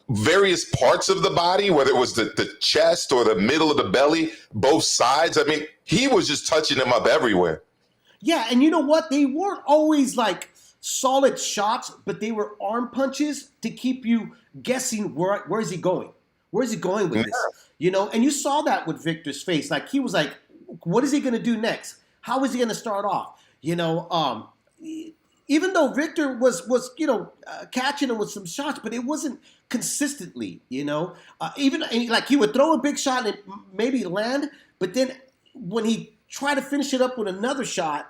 various parts of the body, whether it was the chest or the middle of the belly, both sides. I mean, he was just touching them up everywhere.
Yeah, and you know what? They weren't always like solid shots, but they were arm punches to keep you guessing where is he going? Where's he going with this? And you saw that with Victor's face. Like, he was like, what is he going to do next? How is he going to start off? even though Victor was catching him with some shots, but it wasn't consistently, even like he would throw a big shot and maybe land, but then when he tried to finish it up with another shot,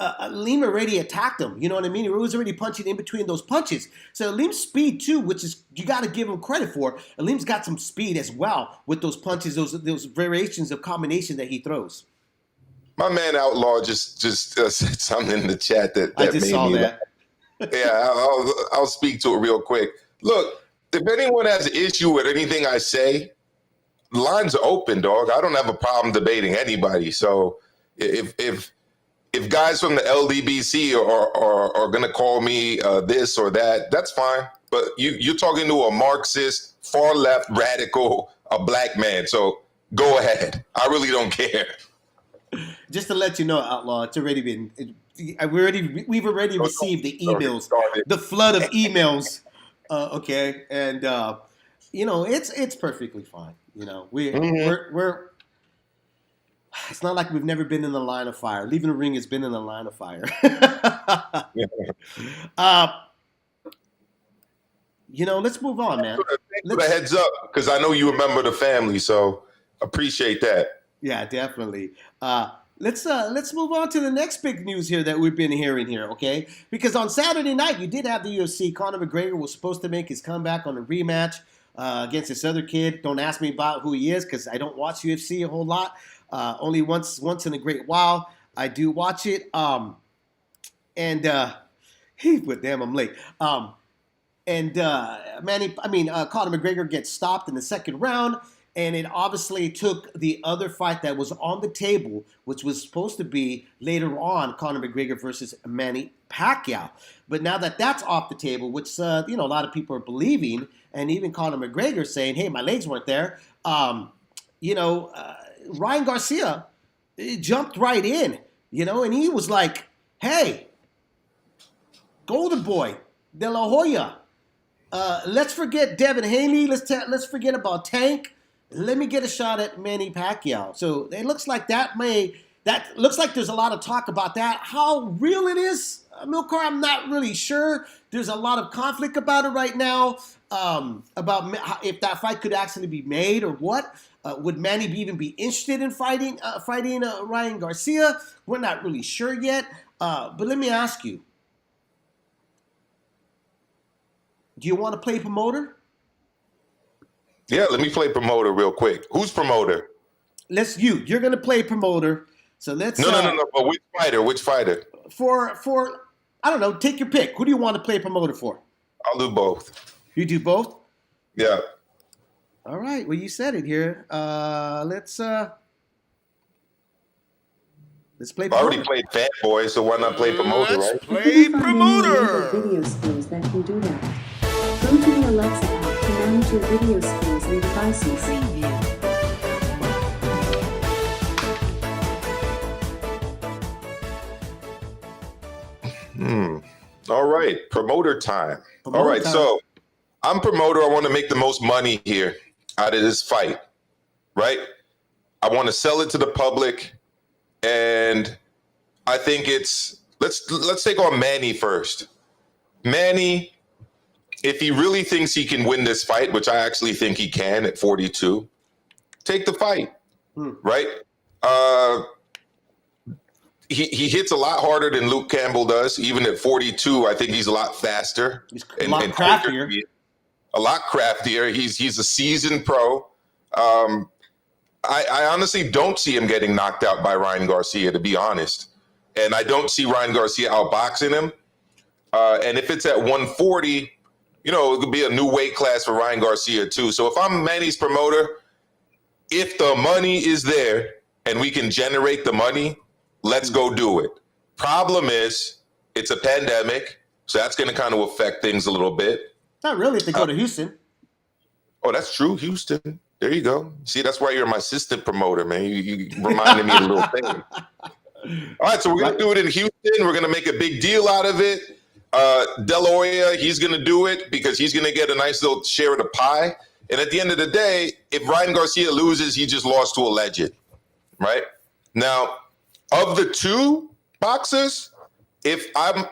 Aleem already attacked him. You know what I mean? He was already punching in between those punches. So Aleem's speed too, which is you got to give him credit for. Aleem's got some speed as well with those punches, those variations of combination that he throws.
My man Outlaw just said something in the chat that
I just
made
saw
me
that.
Yeah, I'll speak to it real quick. Look, if anyone has an issue with anything I say, lines are open, dog. I don't have a problem debating anybody. So if guys from the LDBC are going to call me this or that, that's fine. But you're talking to a Marxist, far left, radical, a black man. So go ahead. I really don't care.
Just to let you know, Outlaw, it's already been. We've already received the emails, the flood of emails. Okay, and it's perfectly fine. We're. It's not like we've never been in the line of fire. Leaving the Ring has been in the line of fire. Let's move on, man.
Thanks for the heads up, because I know you remember the family, so appreciate that.
Yeah, definitely. Let's move on to the next big news here that we've been hearing here, okay? Because on Saturday night, you did have the UFC. Conor McGregor was supposed to make his comeback on a rematch against this other kid. Don't ask me about who he is because I don't watch UFC a whole lot. Only once in a great while I do watch it. But damn, I'm late. Conor McGregor gets stopped in the second round. And it obviously took the other fight that was on the table, which was supposed to be later on Conor McGregor versus Manny Pacquiao. But now that that's off the table, which a lot of people are believing, and even Conor McGregor saying, "Hey, my legs weren't there." Ryan Garcia jumped right in, and he was like, "Hey, Golden Boy, De La Hoya, let's forget Devin Haney. Let's forget about Tank. Let me get a shot at Manny Pacquiao." So it looks like that looks like there's a lot of talk about that. How real it is, Amilcar, I'm not really sure. There's a lot of conflict about it right now, about if that fight could actually be made or what. Would Manny even be interested in fighting Ryan Garcia? We're not really sure yet. But let me ask you, do you want to play promoter?
Yeah, let me play promoter real quick. Who's promoter?
You're going to play promoter. So let's
No. But which fighter?
For I don't know, take your pick. Who do you want to play promoter for?
I'll do both.
You do both?
Yeah.
All right. Well, you said it here. Let's play promoter.
I already played Fanboy, so why not play promoter, right?
Play promoter.
Video skills that can do that. Go to the Alexa app to manage your video skills and devices.
All right, promoter time. All right, so I'm promoter. I want to make the most money here out of this fight, right? I want to sell it to the public, and I think let's take on Manny first. Manny, if he really thinks he can win this fight, which I actually think he can at 42, take the fight, right? He hits a lot harder than Luke Campbell does. Even at 42, I think he's a lot faster.
He's a lot craftier.
A lot craftier. He's a seasoned pro. I honestly don't see him getting knocked out by Ryan Garcia, to be honest. And I don't see Ryan Garcia outboxing him. And if it's at 140, it could be a new weight class for Ryan Garcia too. So if I'm Manny's promoter, if the money is there and we can generate the money, let's go do it. Problem is, it's a pandemic, so that's going to kind of affect things a little bit.
Not really if they go to Houston.
Oh, that's true, Houston. There you go. See, that's why you're my assistant promoter, man. You reminded me of a little thing. All right, so we're going to do it in Houston. We're going to make a big deal out of it. De La Hoya, he's going to do it because he's going to get a nice little share of the pie. And at the end of the day, if Ryan Garcia loses, he just lost to a legend, right? Now, of the two boxers, if I'm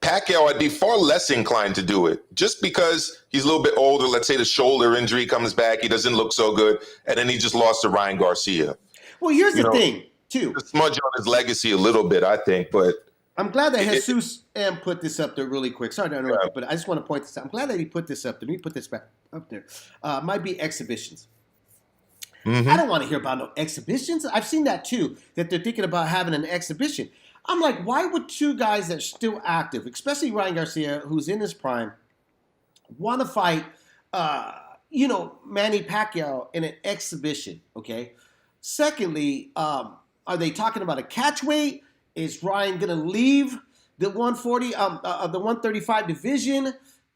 Pacquiao, I'd be far less inclined to do it just because he's a little bit older. Let's say the shoulder injury comes back. He doesn't look so good. And then he just lost to Ryan Garcia.
Well, here's the thing, too.
Smudge on his legacy a little bit, I think. But
I'm glad that Jesus M put this up there really quick. Sorry to interrupt you, but I just want to point this out. I'm glad that he put this up there. Let me put this back up there. Might be exhibitions.
Mm-hmm.
I don't want to hear about no exhibitions. I've seen that too, that they're thinking about having an exhibition. I'm like, why would two guys that are still active, especially Ryan Garcia, who's in his prime, want to fight, Manny Pacquiao in an exhibition, okay? Secondly, are they talking about a catch weight? Is Ryan going to leave the 140, the 135 division,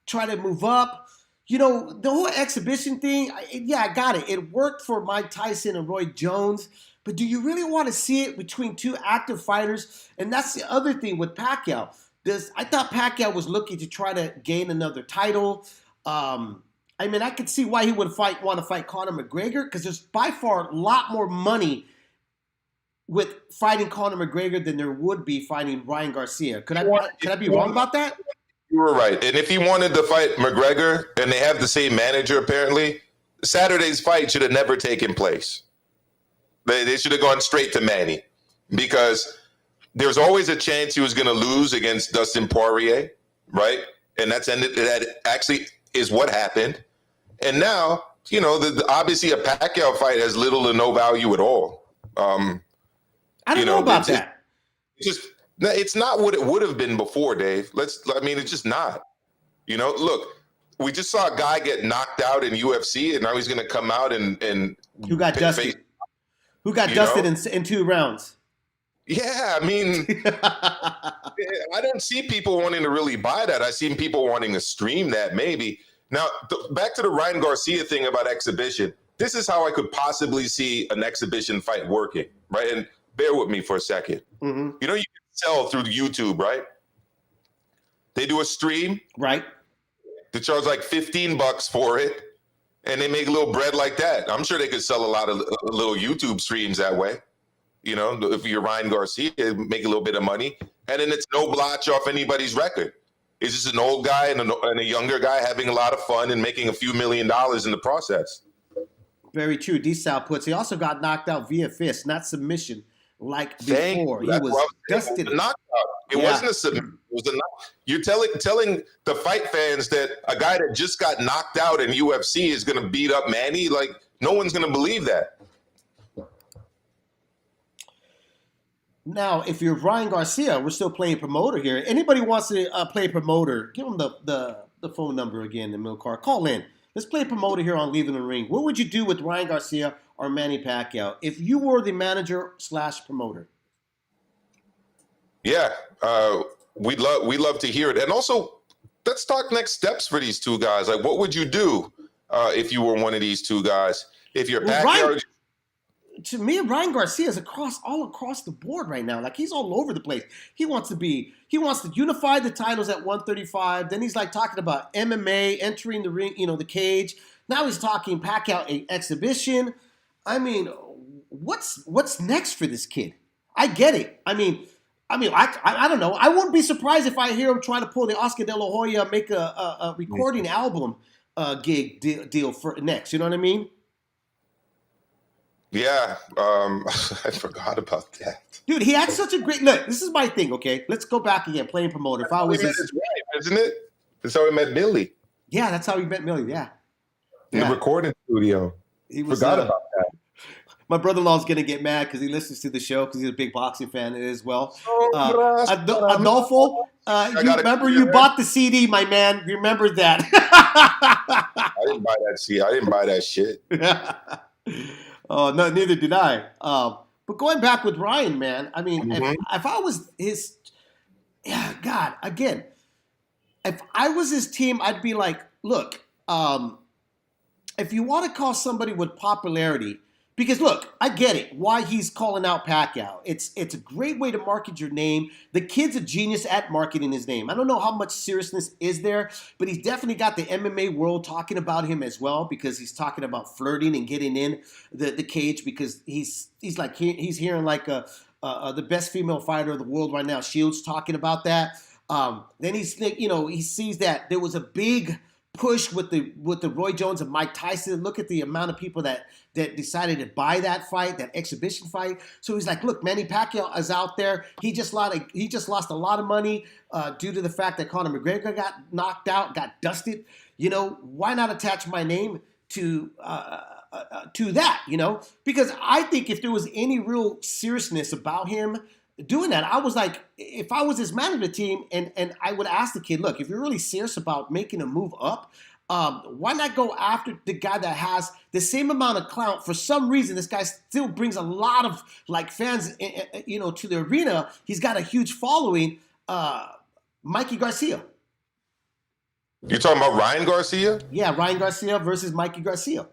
try to move up? The whole exhibition thing, I got it. It worked for Mike Tyson and Roy Jones, but do you really want to see it between two active fighters? And that's the other thing with Pacquiao. I thought Pacquiao was looking to try to gain another title. I could see why he would want to fight Conor McGregor, because there's by far a lot more money with fighting Conor McGregor than there would be fighting Ryan Garcia. Could I be wrong about that?
You were right. And if he wanted to fight McGregor, and they have the same manager apparently, Saturday's fight should have never taken place. They should have gone straight to Manny, because there's always a chance he was going to lose against Dustin Poirier, right? And that actually is what happened. And now, obviously a Pacquiao fight has little to no value at all.
I don't know about that.
It's not what it would have been before, Dave. It's just not. Look, we just saw a guy get knocked out in UFC, and now he's going to come out and
who got dusted? Who got dusted in 2 rounds?
Yeah, I don't see people wanting to really buy that. I see people wanting to stream that maybe. Now, back to the Ryan Garcia thing about exhibition. This is how I could possibly see an exhibition fight working, right? And bear with me for a second.
Mm-hmm.
You can sell through YouTube, right? They do a stream.
Right.
They charge like $15 for it, and they make a little bread like that. I'm sure they could sell a lot of little YouTube streams that way. If you're Ryan Garcia, make a little bit of money, and then it's no blotch off anybody's record. It's just an old guy and a younger guy having a lot of fun and making a few $1 million in the process.
Very true. D-Sal puts, he also got knocked out via fist, not submission like before. He was dusted.
It wasn't a submission. It was a knock. You're telling the fight fans that a guy that just got knocked out in UFC is going to beat up Manny? Like, no one's going to believe that.
Now, if you're Ryan Garcia, we're still playing promoter here. Anybody wants to play promoter, give them the phone number again, Amilcar. Call in. Let's play promoter here on Leaving the Ring. What would you do with Ryan Garcia or Manny Pacquiao if you were the manager/promoter?
Yeah, we'd love to hear it. And also, let's talk next steps for these two guys. Like, what would you do if you were one of these two guys? If you're Pacquiao...
To me, Ryan Garcia is all across the board right now. Like, he's all over the place. He wants to unify the titles at 135. Then he's like talking about MMA, entering the ring, the cage. Now he's talking Pacquiao exhibition. What's next for this kid? I get it. I don't know. I wouldn't be surprised if I hear him trying to pull the Oscar De La Hoya, make a recording album gig deal for next. You know what I mean?
Yeah, I forgot about that.
Dude, he had such a great look. This is my thing, okay? Let's go back again, playing promoter. If I was
his wife, isn't it? That's how he met Billy.
Yeah, that's how he met Billy. Yeah,
in the recording studio.
He was,
forgot about that.
My brother-in-law's gonna get mad because he listens to the show because he's a big boxing fan as well. Adolfo, you remember you bought the CD, my man. Remember that?
I didn't buy that CD. I didn't buy that shit.
Oh, no, neither did I. But going back with Ryan, man, if I was his, God, again, if I was his team, I'd be like, look, if you want to call somebody with popularity, because look, I get it, why he's calling out Pacquiao. It's a great way to market your name. The kid's a genius at marketing his name. I don't know how much seriousness is there, but he's definitely got the MMA world talking about him as well, because he's talking about flirting and getting in the cage, because he's hearing like the best female fighter of the world right now. Shields talking about that. Then he sees that there was a big push with the Roy Jones and Mike Tyson. Look at the amount of people that decided to buy that fight, that exhibition fight. So he's like, look, Manny Pacquiao is out there. He just lost a lot of money due to the fact that Conor McGregor got knocked out, got dusted. Why not attach my name to that? Because I think if there was any real seriousness about him doing that, I was like, if I was his management team, and I would ask the kid, look, if you're really serious about making a move up, why not go after the guy that has the same amount of clout? For some reason, this guy still brings a lot of fans, to the arena. He's got a huge following. Mikey Garcia.
You're talking about Ryan Garcia?
Yeah, Ryan Garcia versus Mikey Garcia.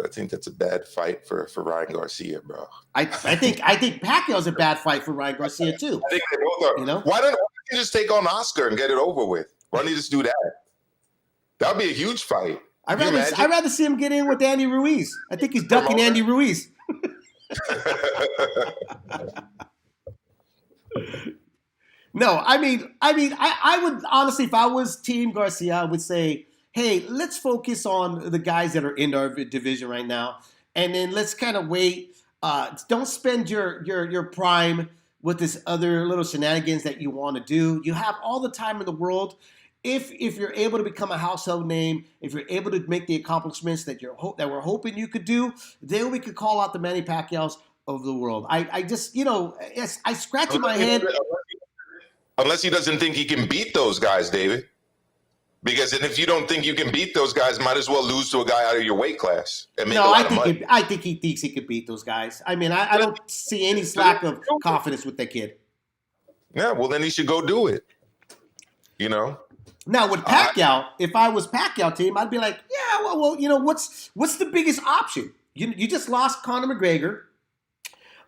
I think that's a bad fight for Ryan Garcia, bro.
I think Pacquiao's a bad fight for Ryan Garcia too.
I think they both are. Why don't you just take on Oscar and get it over with? Why don't you just do that? That would be a huge fight.
I'd rather see him get in with Andy Ruiz. I think he's ducking Andy Ruiz. No, I would honestly, if I was Team Garcia, I would say, hey, let's focus on the guys that are in our division right now, and then let's kind of wait. Don't spend your prime with this other little shenanigans that you want to do. You have all the time in the world. If you're able to become a household name, if you're able to make the accomplishments that we're hoping you could do, then we could call out the Manny Pacquiaos of the world. I just, yes, I scratch in my head.
Unless he doesn't think he can beat those guys, David. Because if you don't think you can beat those guys, might as well lose to a guy out of your weight class and make a lot of money.
I think he thinks he could beat those guys. I don't see any lack of confidence with that kid.
Yeah, well, then he should go do it.
Now with Pacquiao, if I was Pacquiao team, I'd be like, yeah, well, what's the biggest option? You just lost Conor McGregor.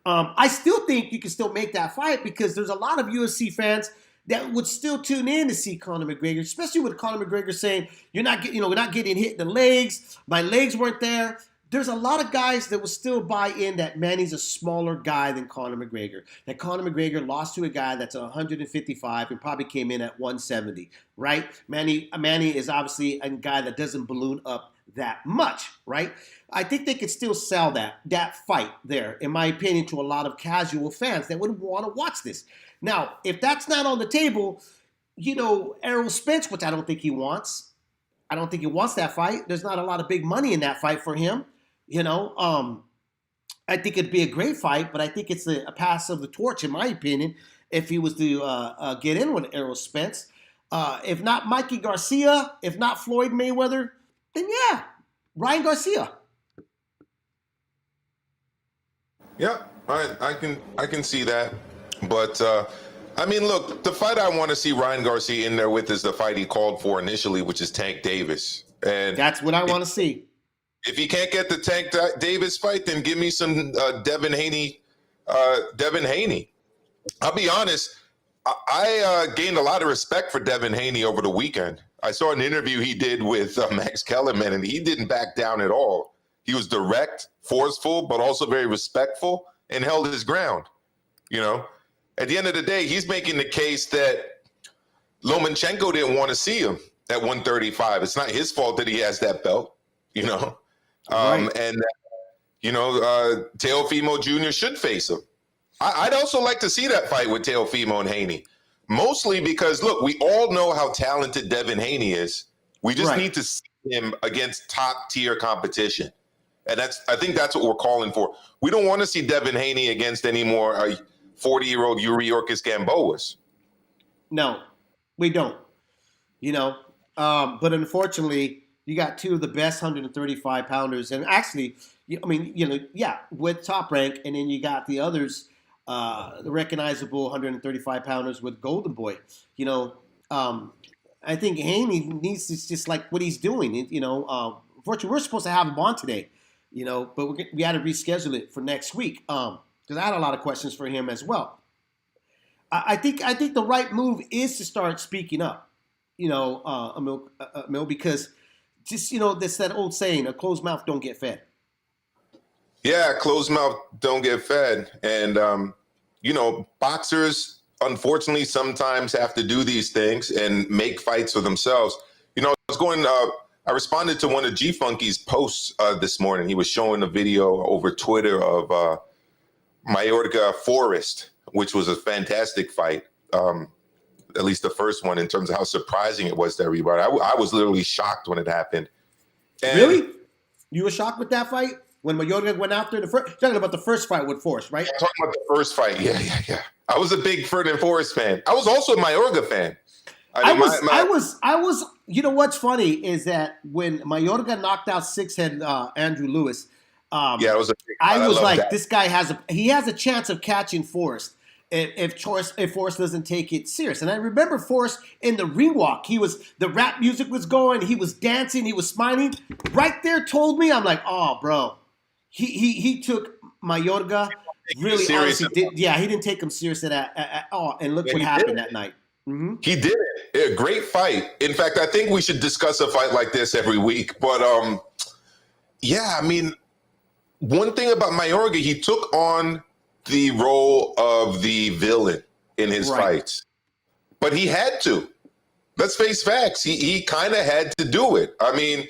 I still think you can still make that fight because there's a lot of UFC fans that would still tune in to see Conor McGregor, especially with Conor McGregor saying, we're not getting hit in the legs. My legs weren't there. There's a lot of guys that will still buy in that Manny's a smaller guy than Conor McGregor. That Conor McGregor lost to a guy that's 155 and probably came in at 170, right? Manny is obviously a guy that doesn't balloon up that much, right? I think they could still sell that fight there, in my opinion, to a lot of casual fans that would want to watch this. Now, if that's not on the table, Errol Spence, which I don't think he wants. I don't think he wants that fight. There's not a lot of big money in that fight for him. I think it'd be a great fight, but I think it's a pass of the torch, in my opinion, if he was to get in with Errol Spence. If not Mikey Garcia, if not Floyd Mayweather, then yeah, Ryan Garcia.
Yeah, I can see that. But, look, the fight I want to see Ryan Garcia in there with is the fight he called for initially, which is Tank Davis. And
that's what I want to see.
If he can't get the Tank Davis fight, then give me some Devin Haney. I'll be honest, I gained a lot of respect for Devin Haney over the weekend. I saw an interview he did with Max Kellerman, and he didn't back down at all. He was direct, forceful, but also very respectful and held his ground. At the end of the day, he's making the case that Lomachenko didn't want to see him at 135. It's not his fault that he has that belt,
Right.
And Teofimo Jr. should face him. I'd also like to see that fight with Teofimo and Haney, mostly because, look, we all know how talented Devin Haney is. We just need to see him against top-tier competition. And I think that's what we're calling for. We don't want to see Devin Haney against any more 40-year-old Yuriorkis Gamboas.
No, we don't. But unfortunately, you got two of the best 135 pounders, and actually, with Top Rank, and then you got the others, the recognizable 135 pounders with Golden Boy. I think Haney needs to just like what he's doing. Unfortunately, we're supposed to have him on today, but we had to reschedule it for next week because I had a lot of questions for him as well. I think the right move is to start speaking up, Emil, because just, that's that old saying, a closed mouth don't get fed.
Yeah, closed mouth don't get fed. And, boxers, unfortunately sometimes have to do these things and make fights for themselves. You know, I responded to one of G Funky's posts this morning. He was showing a video over Twitter of Mayorga Forrest, which was a fantastic fight. At least the first one, in terms of how surprising it was to everybody. I was literally shocked when it happened. And
really? You were shocked with that fight? When Mayorga went out there? Talking about the first fight with Forrest, right?
I'm talking about the first fight. Yeah. I was a big Ferdinand Forrest fan. I was also a Mayorga fan.
I was. You know what's funny is that when Mayorga knocked out six-head Andrew Lewis,
it was a big fight.
I was
love
like,
that.
this guy has a chance of catching Forrest if Forrest doesn't take it serious. And I remember Forrest in the ring walk. The rap music was going. He was dancing. He was smiling. Right there, told me, I'm like, oh, bro, he took Mayorga really
serious.
honestly. He didn't take him serious at all. And look what happened that night. Mm-hmm.
He did it. A great fight. In fact, I think we should discuss a fight like this every week. But I mean, one thing about Mayorga, he took on the role of the villain in his fights, but he had to. Let's face facts. He kind of had to do it. I mean,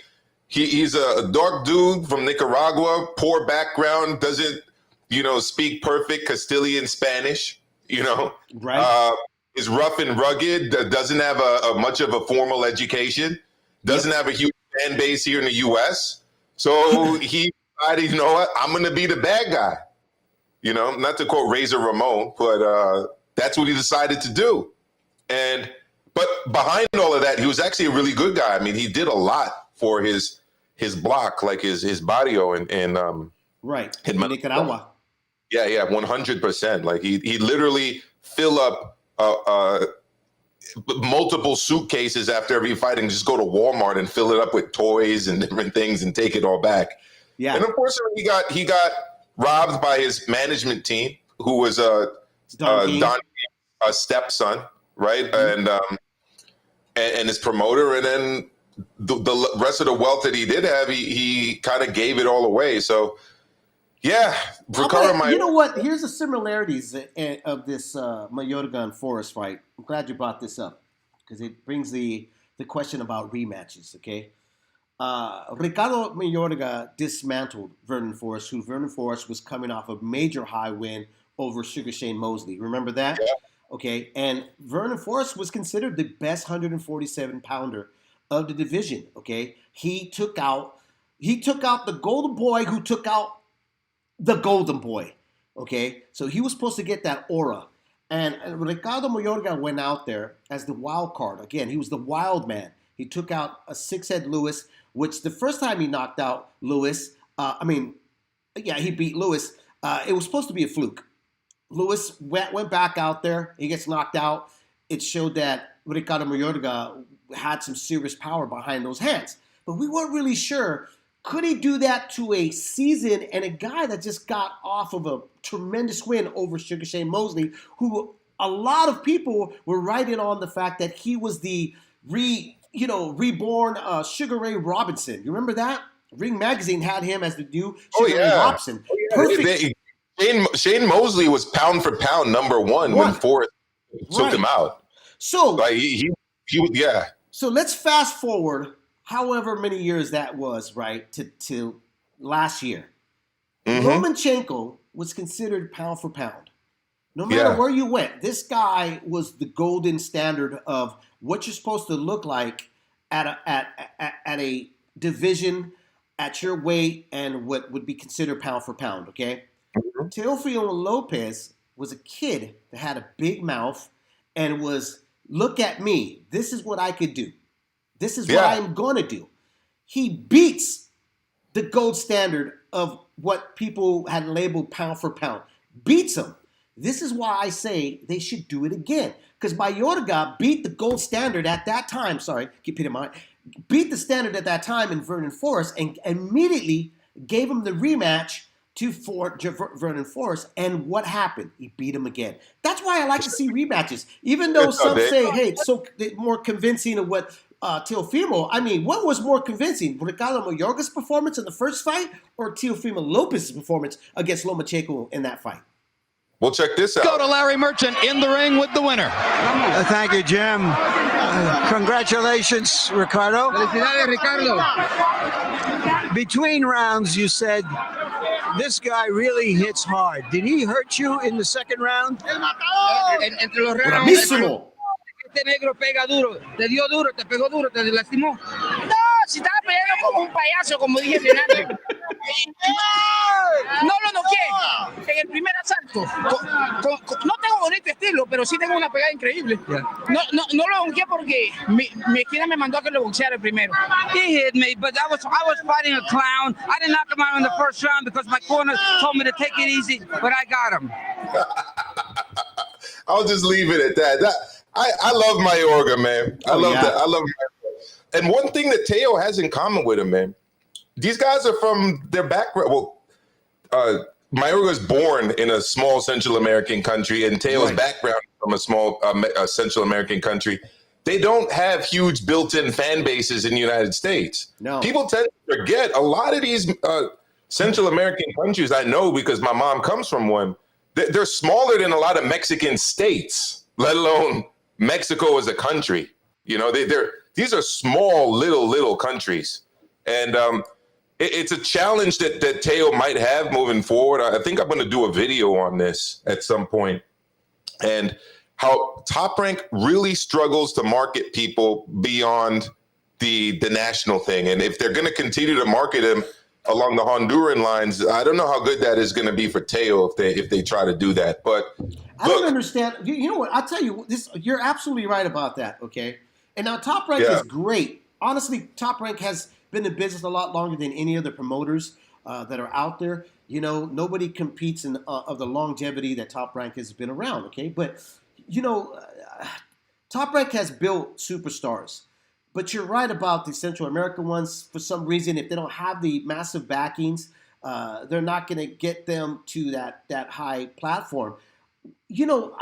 he's a dark dude from Nicaragua, poor background, doesn't speak perfect Castilian Spanish.
Right.
Is rough and rugged, doesn't have a much of a formal education, doesn't have a huge fan base here in the U.S. So he decided, you know what, I'm going to be the bad guy. Not to quote Razor Ramon, but that's what he decided to do. But behind all of that, he was actually a really good guy. I mean, he did a lot for his block, like his barrio in
Nicaragua.
Yeah, 100%. Like he literally fill up multiple suitcases after every fight and just go to Walmart and fill it up with toys and different things and take it all back. Yeah. And unfortunately, he got robbed by his management team, who was Don's stepson, right? Mm-hmm. And his promoter, and then the rest of the wealth that he did have, he kind of gave it all away. So, yeah,
you know what? Here's the similarities of this Mayorga and Forrest fight. I'm glad you brought this up because it brings the question about rematches. Okay. Ricardo Mayorga dismantled Vernon Forrest, who Vernon Forrest was coming off a major high win over Sugar Shane Mosley. Remember that? Yeah. Okay. And Vernon Forrest was considered the best 147-pounder of the division. Okay. He took out the Golden Boy who took out the Golden Boy. Okay. So he was supposed to get that aura. And Ricardo Mayorga went out there as the wild card. Again, he was the wild man. He took out a six-head Lewis, which the first time he knocked out Lewis, he beat Lewis. It was supposed to be a fluke. Lewis went back out there. He gets knocked out. It showed that Ricardo Mayorga had some serious power behind those hands. But we weren't really sure. Could he do that to a seasoned and a guy that just got off of a tremendous win over Sugar Shane Mosley, who a lot of people were writing on the fact that he was the reborn Sugar Ray Robinson. You remember that? Ring Magazine had him as the new Sugar Ray Robinson. Perfect.
Shane Mosley was pound for pound number one when Forrest took him out.
So
like he was, yeah.
So let's fast forward however many years that was, right, to last year. Mm-hmm. Lomachenko was considered pound for pound. No matter where you went, this guy was the golden standard of what you're supposed to look like at a division at your weight and what would be considered pound for pound, okay? Mm-hmm. Teofimo Lopez was a kid that had a big mouth and was, look at me, this is what I could do. This is what I'm going to do. He beats the gold standard of what people had labeled pound for pound. Beats him. This is why I say they should do it again. Because Mayorga beat the gold standard at that time. Sorry, keep it in mind. Beat the standard at that time in Vernon Forrest and immediately gave him the rematch to Vernon Forrest. And what happened? He beat him again. That's why I like to see rematches. Even though some say, hey, it's so more convincing of what Teofimo. I mean, what was more convincing? Ricardo Mayorga's performance in the first fight or Teofimo Lopez's performance against Lomachenko in that fight?
Well, check this out.
Go to Larry Merchant in the ring with the winner.
Thank you, Jim. Congratulations, Ricardo.
Felicidades, Ricardo.
Between rounds, you said this guy really hits hard. Did he hurt you in the second round?
Entre los rounds,
Bravísimo.
este negro pega duro. Te dio duro, te pegó duro, te lastimó. No, si estaba pegando como un payaso, como dije antes. No lo noqué en el primer asalto. No tengo bonito estilo, pero sí tengo una pegada increíble. No lo noqué porque mi esquina me mandó a que lo boxeara primero.
He hit me, but I was fighting a clown. I didn't knock him out in the first round because my corner told me to take it easy, but I got him.
I'll just leave it at that. I love Mayorga, man. I love that. I love Mayorga. And one thing that Teo has in common with him, man, these guys are from their background. Well, Mayorga was born in a small Central American country, and Teo's background from a small Central American country. They don't have huge built-in fan bases in the United States.
No.
People tend to forget a lot of these Central American countries. I know because my mom comes from one. They're smaller than a lot of Mexican states, let alone Mexico as a country. You know, these are small, little countries. And it's a challenge that Teo might have moving forward. I think I'm going to do a video on this at some point, and how Top Rank really struggles to market people beyond the national thing. And if they're going to continue to market him along the Honduran lines, I don't know how good that is going to be for Teo if they try to do that. But
I don't understand. You know what? I'll tell you this. You're absolutely right about that. Okay. And now Top Rank is great. Honestly, Top Rank has been in business a lot longer than any other promoters that are out there. You know, nobody competes of the longevity that Top Rank has been around. Okay. But, you know, Top Rank has built superstars. But you're right about the Central American ones. For some reason, if they don't have the massive backings, they're not going to get them to that high platform. You know,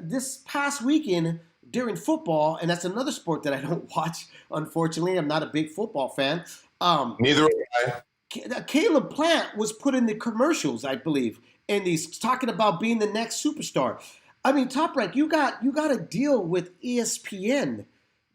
this past weekend during football, and that's another sport that I don't watch, unfortunately. I'm not a big football fan.
Neither am I.
Caleb Plant was put in the commercials, I believe, and he's talking about being the next superstar. I mean, Top Rank, you got to deal with ESPN.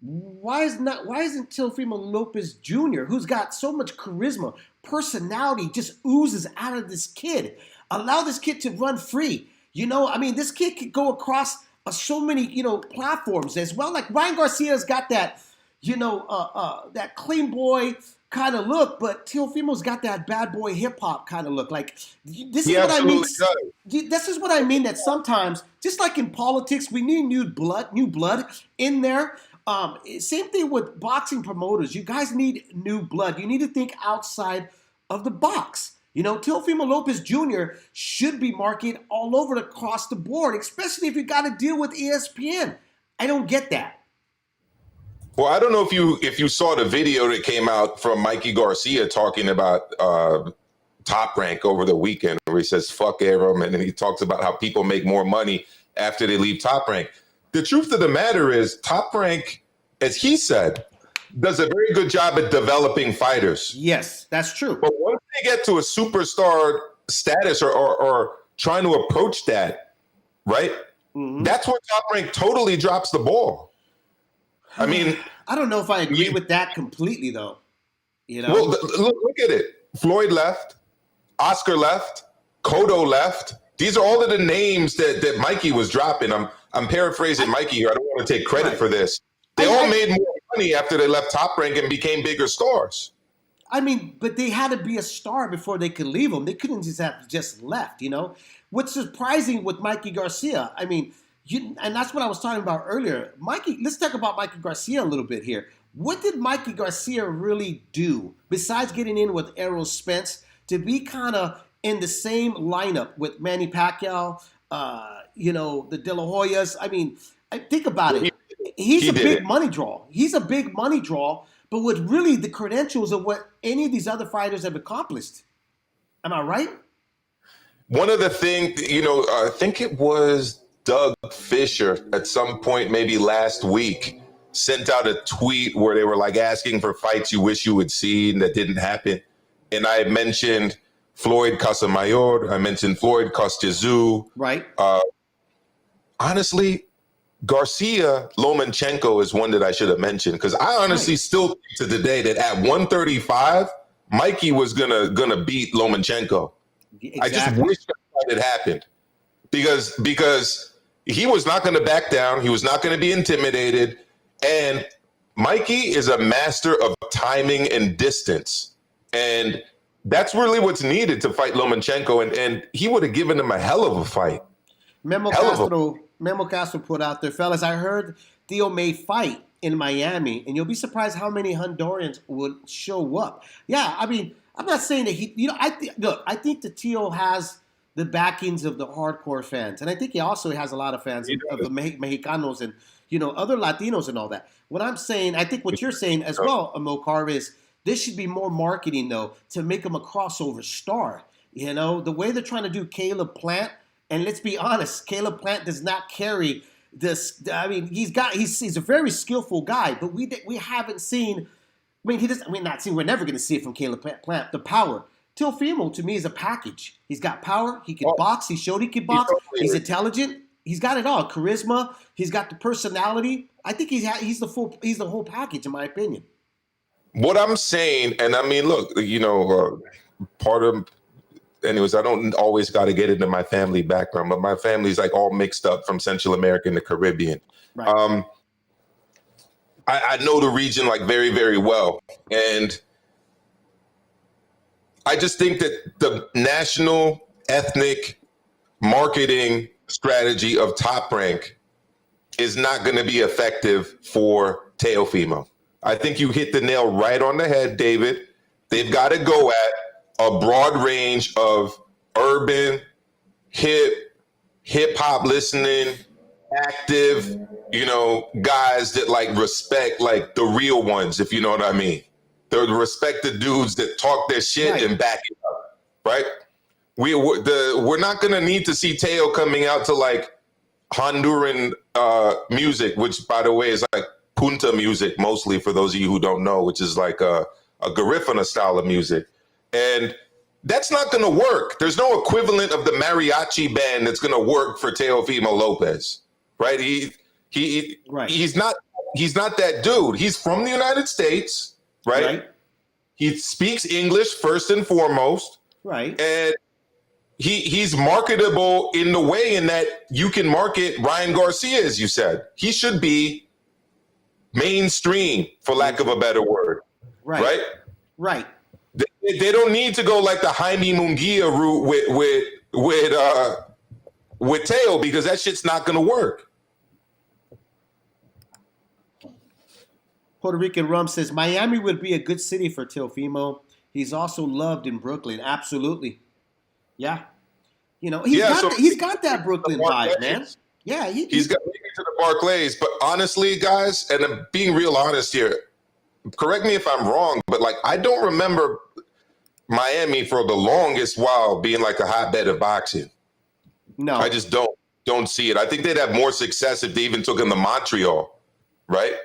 Why isn't Teofimo Lopez Jr., who's got so much charisma, personality, just oozes out of this kid? Allow this kid to run free. You know, I mean, this kid could go across so many, you know, platforms as well. Like Ryan Garcia's got that, you know, that clean boy kind of look, but Teofimo's got that bad boy hip hop kind of look. Like this is what I mean. This is what I mean. That sometimes, just like in politics, we need new blood in there. Same thing with boxing promoters. You guys need new blood. You need to think outside of the box. You know, Teofimo Lopez Jr. should be marketed all over across the board, especially if you got to deal with ESPN. I don't get that.
Well, I don't know if you saw the video that came out from Mikey Garcia talking about Top Rank over the weekend, where he says, fuck Aram, and then he talks about how people make more money after they leave Top Rank. The truth of the matter is Top Rank, as he said, does a very good job at developing fighters.
Yes, that's true.
But once they get to a superstar status or trying to approach that, right? Mm-hmm. That's where Top Rank totally drops the ball. I mean,
I don't know if I agree with that completely, though. You know,
well, look at it. Floyd left, Oscar left, Cotto left. These are all of the names that Mikey was dropping. I'm paraphrasing Mikey here. I don't want to take credit for this. They all made more money after they left Top Rank and became bigger stars.
I mean, but they had to be a star before they could leave them. They couldn't just left, you know. What's surprising with Mikey Garcia, I mean, and that's what I was talking about earlier. Let's talk about Mikey Garcia a little bit here. What did Mikey Garcia really do besides getting in with Errol Spence to be kind of in the same lineup with Manny Pacquiao, you know, the De La Hoyas? I mean, think about it. He's a big money draw. He's a big money draw, but with really the credentials of what any of these other fighters have accomplished. Am I right?
One of the things, you know, I think it was Doug Fisher at some point, maybe last week, sent out a tweet where they were like asking for fights you wish you would see and that didn't happen. And I mentioned Floyd Casamayor. I mentioned Floyd Kostyazu.
Right.
Honestly, Garcia Lomachenko is one that I should have mentioned, because I honestly still think to the day that at 135, Mikey was gonna beat Lomachenko.
Exactly.
I just wish that had happened, because he was not going to back down. He was not going to be intimidated. And Mikey is a master of timing and distance. And that's really what's needed to fight Lomachenko. And he would have given him a hell of a fight.
Memo Castro put out there, fellas, I heard Theo may fight in Miami, and you'll be surprised how many Hondurans would show up. Yeah, I mean, I'm not saying that he, I think that Theo has the backings of the hardcore fans. And I think he also has a lot of fans of the Mexicanos and, other Latinos and all that. What I'm saying, I think what you're saying as well, Amilcar, is this should be more marketing, though, to make him a crossover star. The way they're trying to do Caleb Plant, and let's be honest, Caleb Plant does not carry this. I mean, he's a very skillful guy, but we haven't seen. I mean, we're never going to see it from Caleb Plant. The power. Teofimo, to me, is a package. He's got power. He can box. He showed he can box. He's intelligent. He's got it all. Charisma. He's got the personality. I think he's the whole package, in my opinion.
What I'm saying, and I mean, look, part of, anyways, I don't always got to get into my family background, but my family's like all mixed up from Central America and the Caribbean. Right. I know the region like very, very well. And I just think that the national ethnic marketing strategy of Top Rank is not going to be effective for Teofimo. I think you hit the nail right on the head, David. They've got to go at a broad range of urban, hip-hop listening, active, guys that like respect like the real ones, if you know what I mean. They're the respected dudes that talk their shit and back it up, right? We're not gonna need to see Teo coming out to like Honduran music, which by the way is like punta music mostly, for those of you who don't know, which is like a Garifuna style of music, and that's not gonna work. There's no equivalent of the mariachi band that's gonna work for Teofimo Lopez, right? He's not that dude. He's from the United States. Right? He speaks English first and foremost.
Right.
And he's marketable in the way in that you can market Ryan Garcia, as you said. He should be mainstream, for lack of a better word. Right. They don't need to go like the Jaime Munguia route with Teo, because that shit's not gonna work.
Puerto Rican Rum says, Miami would be a good city for Teofimo. He's also loved in Brooklyn. Absolutely. Yeah. He's got that Brooklyn vibe, man. Yeah.
He's got maybe to the Barclays. But honestly, guys, and I'm being real honest here, correct me if I'm wrong, but like I don't remember Miami for the longest while being like a hotbed of boxing.
No.
I just don't see it. I think they'd have more success if they even took him to Montreal, right?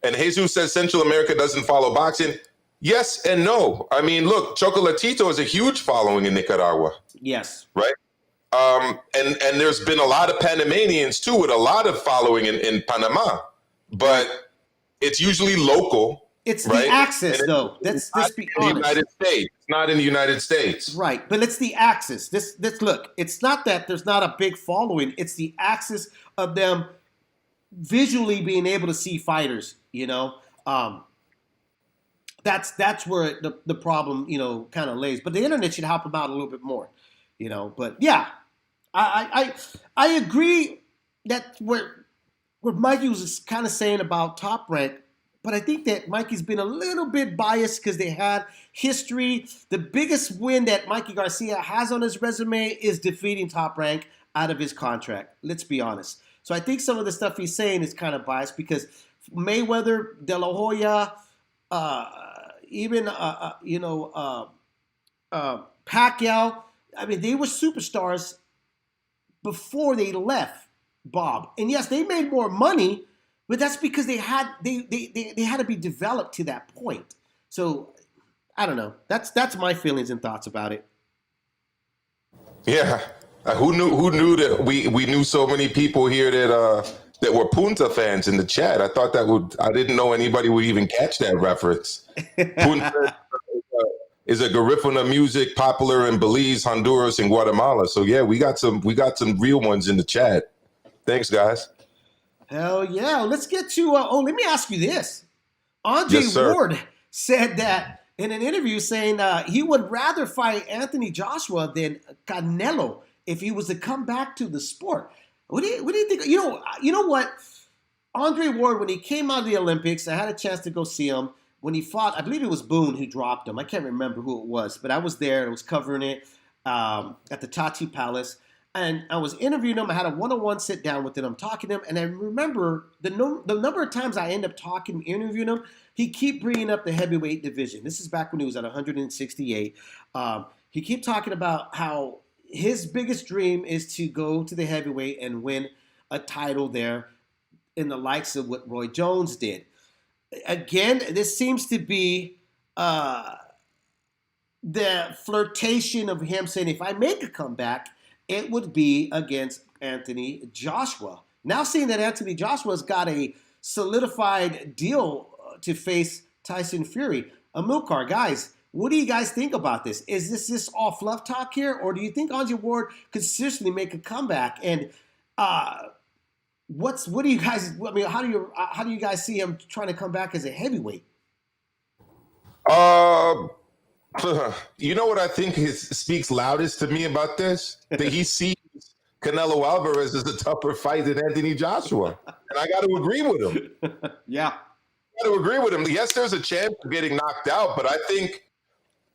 And Jesus says Central America doesn't follow boxing. Yes and no. I mean, look, Chocolatito is a huge following in Nicaragua.
Yes.
Right? And there's been a lot of Panamanians, too, with a lot of following in Panama. But it's usually local.
It's
right?
the access, though. Let's be honest.
United States. It's not in the United States.
Right. But it's the access. This look, it's not that there's not a big following. It's the access of them visually being able to see fighters, that's where the problem, kind of lays. But the internet should help them out a little bit more, But yeah, I agree that what Mikey was kind of saying about Top Rank, but I think that Mikey's been a little bit biased because they had history. The biggest win that Mikey Garcia has on his resume is defeating Top Rank out of his contract. Let's be honest. So I think some of the stuff he's saying is kind of biased because Mayweather, De La Hoya, even Pacquiao. I mean, they were superstars before they left, Bob. And yes, they made more money, but that's because they had to be developed to that point. So I don't know. That's my feelings and thoughts about it.
Yeah. Who knew that we knew so many people here that were Punta fans in the chat. I thought I didn't know anybody would even catch that reference. Punta is a Garifuna music popular in Belize, Honduras, and Guatemala. So yeah, we got some real ones in the chat. Thanks, guys.
Hell yeah. Let's get to, let me ask you this. Andre
Yes, sir.
Ward said that in an interview saying he would rather fight Anthony Joshua than Canelo if he was to come back to the sport. What do you think? You know what? Andre Ward, when he came out of the Olympics, I had a chance to go see him. When he fought, I believe it was Boone who dropped him. I can't remember who it was, but I was there. I was covering it at the Tati Palace. And I was interviewing him. I had a one-on-one sit down with him. I'm talking to him. And I remember the number of times I end up interviewing him, he keep bringing up the heavyweight division. This is back when he was at 168. He keep talking about how his biggest dream is to go to the heavyweight and win a title there in the likes of what Roy Jones did. Again, this seems to be the flirtation of him saying, if I make a comeback, it would be against Anthony Joshua. Now seeing that Anthony Joshua's got a solidified deal to face Tyson Fury. Amilcar, guys, what do you guys think about this? Is this all fluff talk here, or do you think Andre Ward could seriously make a comeback? And what do you guys? I mean, how do you guys see him trying to come back as a heavyweight?
You know what I think speaks loudest to me about this? That he sees Canelo Alvarez as a tougher fight than Anthony Joshua, and I got to agree with him.
Yeah,
I got to agree with him. Yes, there's a chance of getting knocked out, but I think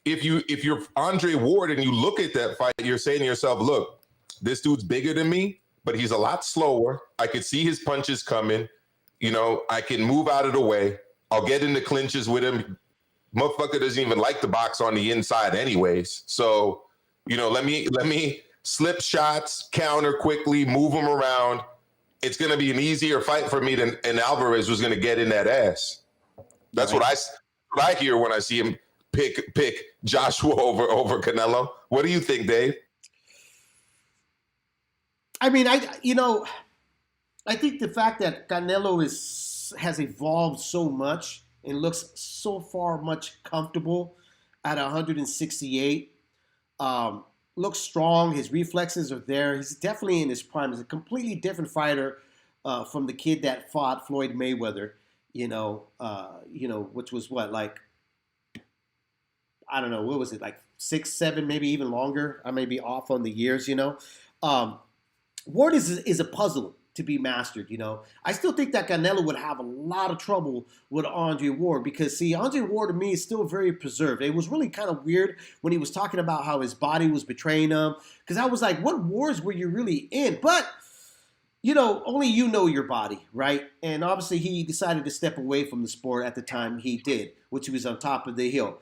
if you're Andre Ward and you look at that fight, you're saying to yourself, "Look, this dude's bigger than me, but he's a lot slower. I could see his punches coming. You know, I can move out of the way. I'll get into clinches with him. Motherfucker doesn't even like to box on the inside anyways. So, you know, let me slip shots, counter quickly, move him around. It's going to be an easier fight for me than Alvarez was going to get in that ass." That's what I hear when I see him pick Joshua over Canelo. What do you think, Dave?
I mean, I think the fact that Canelo has evolved so much and looks so far much comfortable at 168, looks strong. His reflexes are there. He's definitely in his prime. He's a completely different fighter from the kid that fought Floyd Mayweather. Which was what, like, I don't know, what was it, like 6, 7, maybe even longer? I may be off on the years. Ward is a puzzle to be mastered, I still think that Canelo would have a lot of trouble with Andre Ward because, see, Andre Ward to me is still very preserved. It was really kind of weird when he was talking about how his body was betraying him because I was like, what wars were you really in? But, only you know your body, right? And obviously he decided to step away from the sport at the time he did, which he was on top of the hill.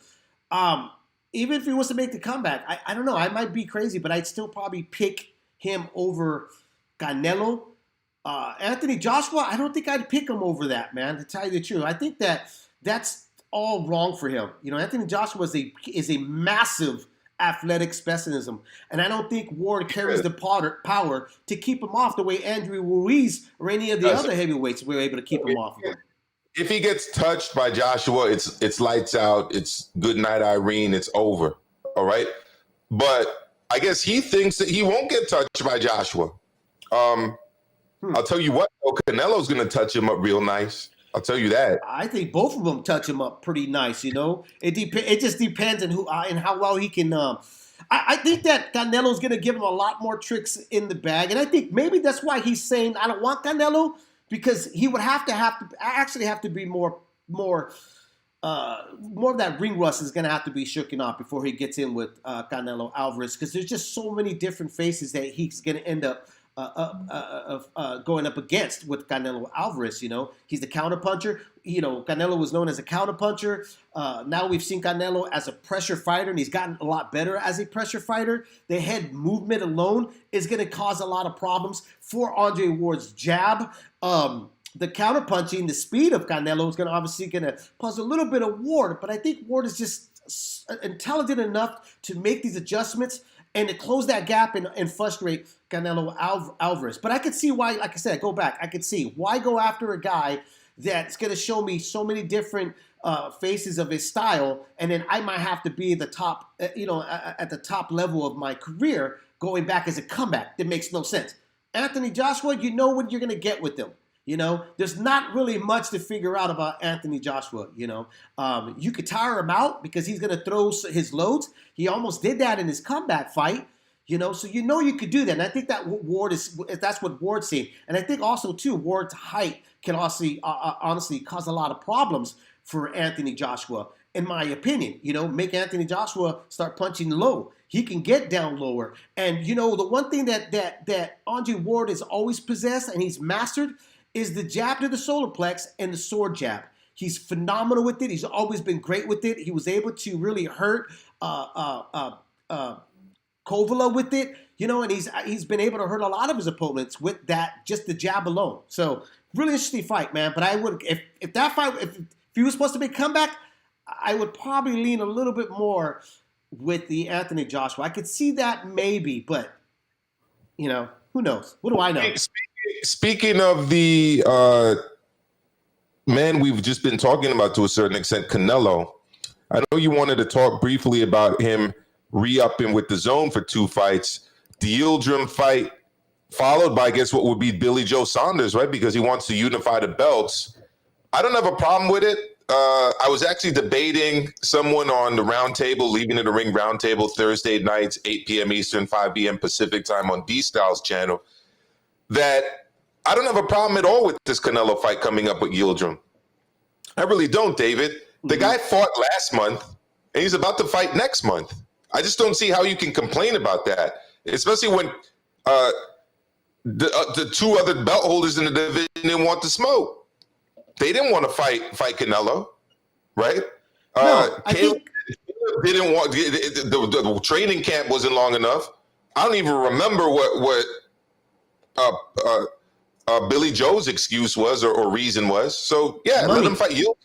Even if he was to make the comeback, I don't know. I might be crazy, but I'd still probably pick him over Canelo. Anthony Joshua, I don't think I'd pick him over that, man, to tell you the truth. I think that's all wrong for him. Anthony Joshua is a massive athletic specimen, and I don't think Ward carries the power to keep him off the way Andrew Ruiz or any of the other heavyweights were able to keep him off of him.
If he gets touched by Joshua, it's lights out. It's good night, Irene. It's over. All right. But I guess he thinks that he won't get touched by Joshua. I'll tell you what, though, Canelo's going to touch him up real nice. I'll tell you that.
I think both of them touch him up pretty nice. It just depends on who and how well he can. I think that Canelo's going to give him a lot more tricks in the bag, and I think maybe that's why he's saying I don't want Canelo, because he would have to be more of that ring rust is going to have to be shooken off before he gets in with Canelo Alvarez, because there's just so many different faces that he's going to end up going up against with Canelo Alvarez. He's the counterpuncher. Canelo was known as a counterpuncher. Now we've seen Canelo as a pressure fighter, and he's gotten a lot better as a pressure fighter. The head movement alone is going to cause a lot of problems for Andre Ward's jab. The counterpunching, the speed of Canelo is going to cause a little bit of Ward, but I think Ward is just intelligent enough to make these adjustments and to close that gap and frustrate Canelo Alvarez. But I could see why, like I said, go back. I could see why go after a guy that's going to show me so many different faces of his style, and then I might have to be the top, at the top level of my career going back as a comeback. That makes no sense. Anthony Joshua, you know what you're going to get with him. There's not really much to figure out about Anthony Joshua. You could tire him out because he's going to throw his loads. He almost did that in his comeback fight. So you could do that. And I think that's what Ward's seeing. And I think also too, Ward's height can also honestly cause a lot of problems for Anthony Joshua, in my opinion. Make Anthony Joshua start punching low. He can get down lower. And the one thing that Andre Ward has always possessed and he's mastered is the jab to the solar plex and the sword jab. He's phenomenal with it. He's always been great with it. He was able to really hurt Kovala with it, and he's been able to hurt a lot of his opponents with that, just the jab alone. So really interesting fight, man. But I would, if he was supposed to make a comeback, I would probably lean a little bit more with the Anthony Joshua. I could see that maybe, but who knows? What do I know?
Speaking of the man we've just been talking about to a certain extent, Canelo, I know you wanted to talk briefly about him re-upping with the zone for 2 fights. The Yildirim fight followed by, I guess, what would be Billy Joe Saunders, right? Because he wants to unify the belts. I don't have a problem with it. I was actually debating someone on the roundtable, Leaving in the Ring roundtable, Thursday nights, 8 p.m. Eastern, 5 p.m. Pacific time on D-Styles channel, that I don't have a problem at all with this Canelo fight coming up with Yildirim. I really don't, David. The guy fought last month, and he's about to fight next month. I just don't see how you can complain about that, especially when the 2 other belt holders in the division didn't want to smoke. They didn't want to fight Canelo, right?
No,
Caleb didn't want the training camp wasn't long enough. I don't even remember what Billy Joe's excuse was or reason was. So yeah, let him fight you.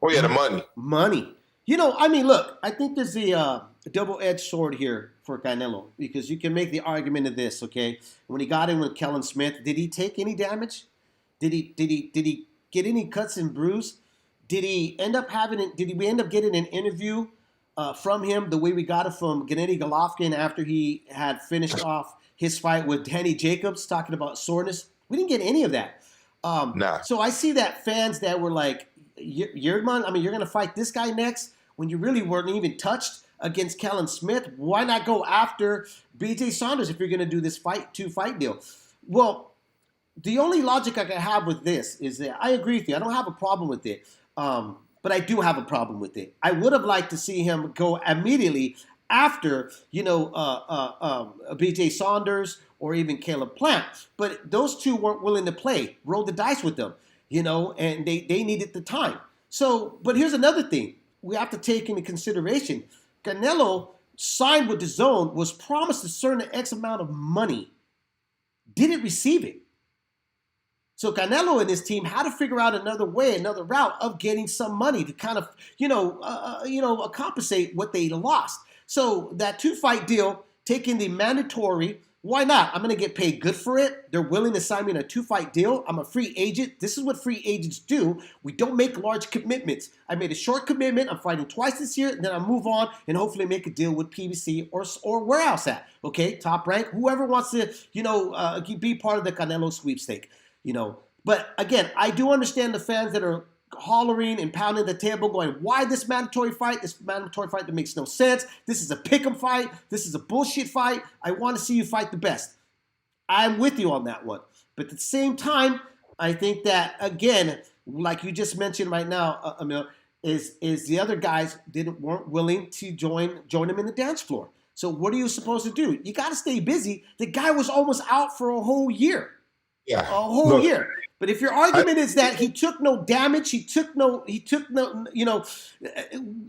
Oh yeah, the money.
Money. Look, I think there's a double-edged sword here for Canelo, because you can make the argument of this, okay? When he got in with Kellen Smith, did he take any damage? Did he get any cuts and bruise? Did we end up getting an interview from him the way we got it from Gennady Golovkin after he had finished off his fight with Danny Jacobs, talking about soreness? We didn't get any of that.
Nah.
So I see that fans that were like, you're going to fight this guy next when you really weren't even touched against Kellen Smith. Why not go after BJ Saunders if you're going to do this 2-fight deal? Well, the only logic I can have with this is that I agree with you. I don't have a problem with it, but I do have a problem with it. I would have liked to see him go immediately after, BJ Saunders or even Caleb Plant. But those 2 weren't willing to play, roll the dice with them, and they needed the time. So, but here's another thing we have to take into consideration. Canelo signed with the Zone, was promised a certain X amount of money, didn't receive it. So Canelo and his team had to figure out another way, another route of getting some money to kind of, compensate what they lost. So that 2-fight deal, taking the mandatory, why not? I'm going to get paid good for it. They're willing to sign me in a 2-fight deal. I'm a free agent. This is what free agents do. We don't make large commitments. I made a short commitment. I'm fighting twice this year. Then I move on and hopefully make a deal with PBC or where else at. Okay, Top Rank, whoever wants to, be part of the Canelo sweepstake. But again, I do understand the fans that are hollering and pounding the table going, why this mandatory fight? This mandatory fight that makes no sense. This is a pick'em fight. This is a bullshit fight. I want to see you fight the best. I'm with you on that one. But at the same time, I think that, again, like you just mentioned right now, Amil, is the other guys weren't willing to join him in the dance floor. So what are you supposed to do? You got to stay busy. The guy was almost out for a whole year.
Yeah.
A whole year. But if your argument is that he took no damage, he took no,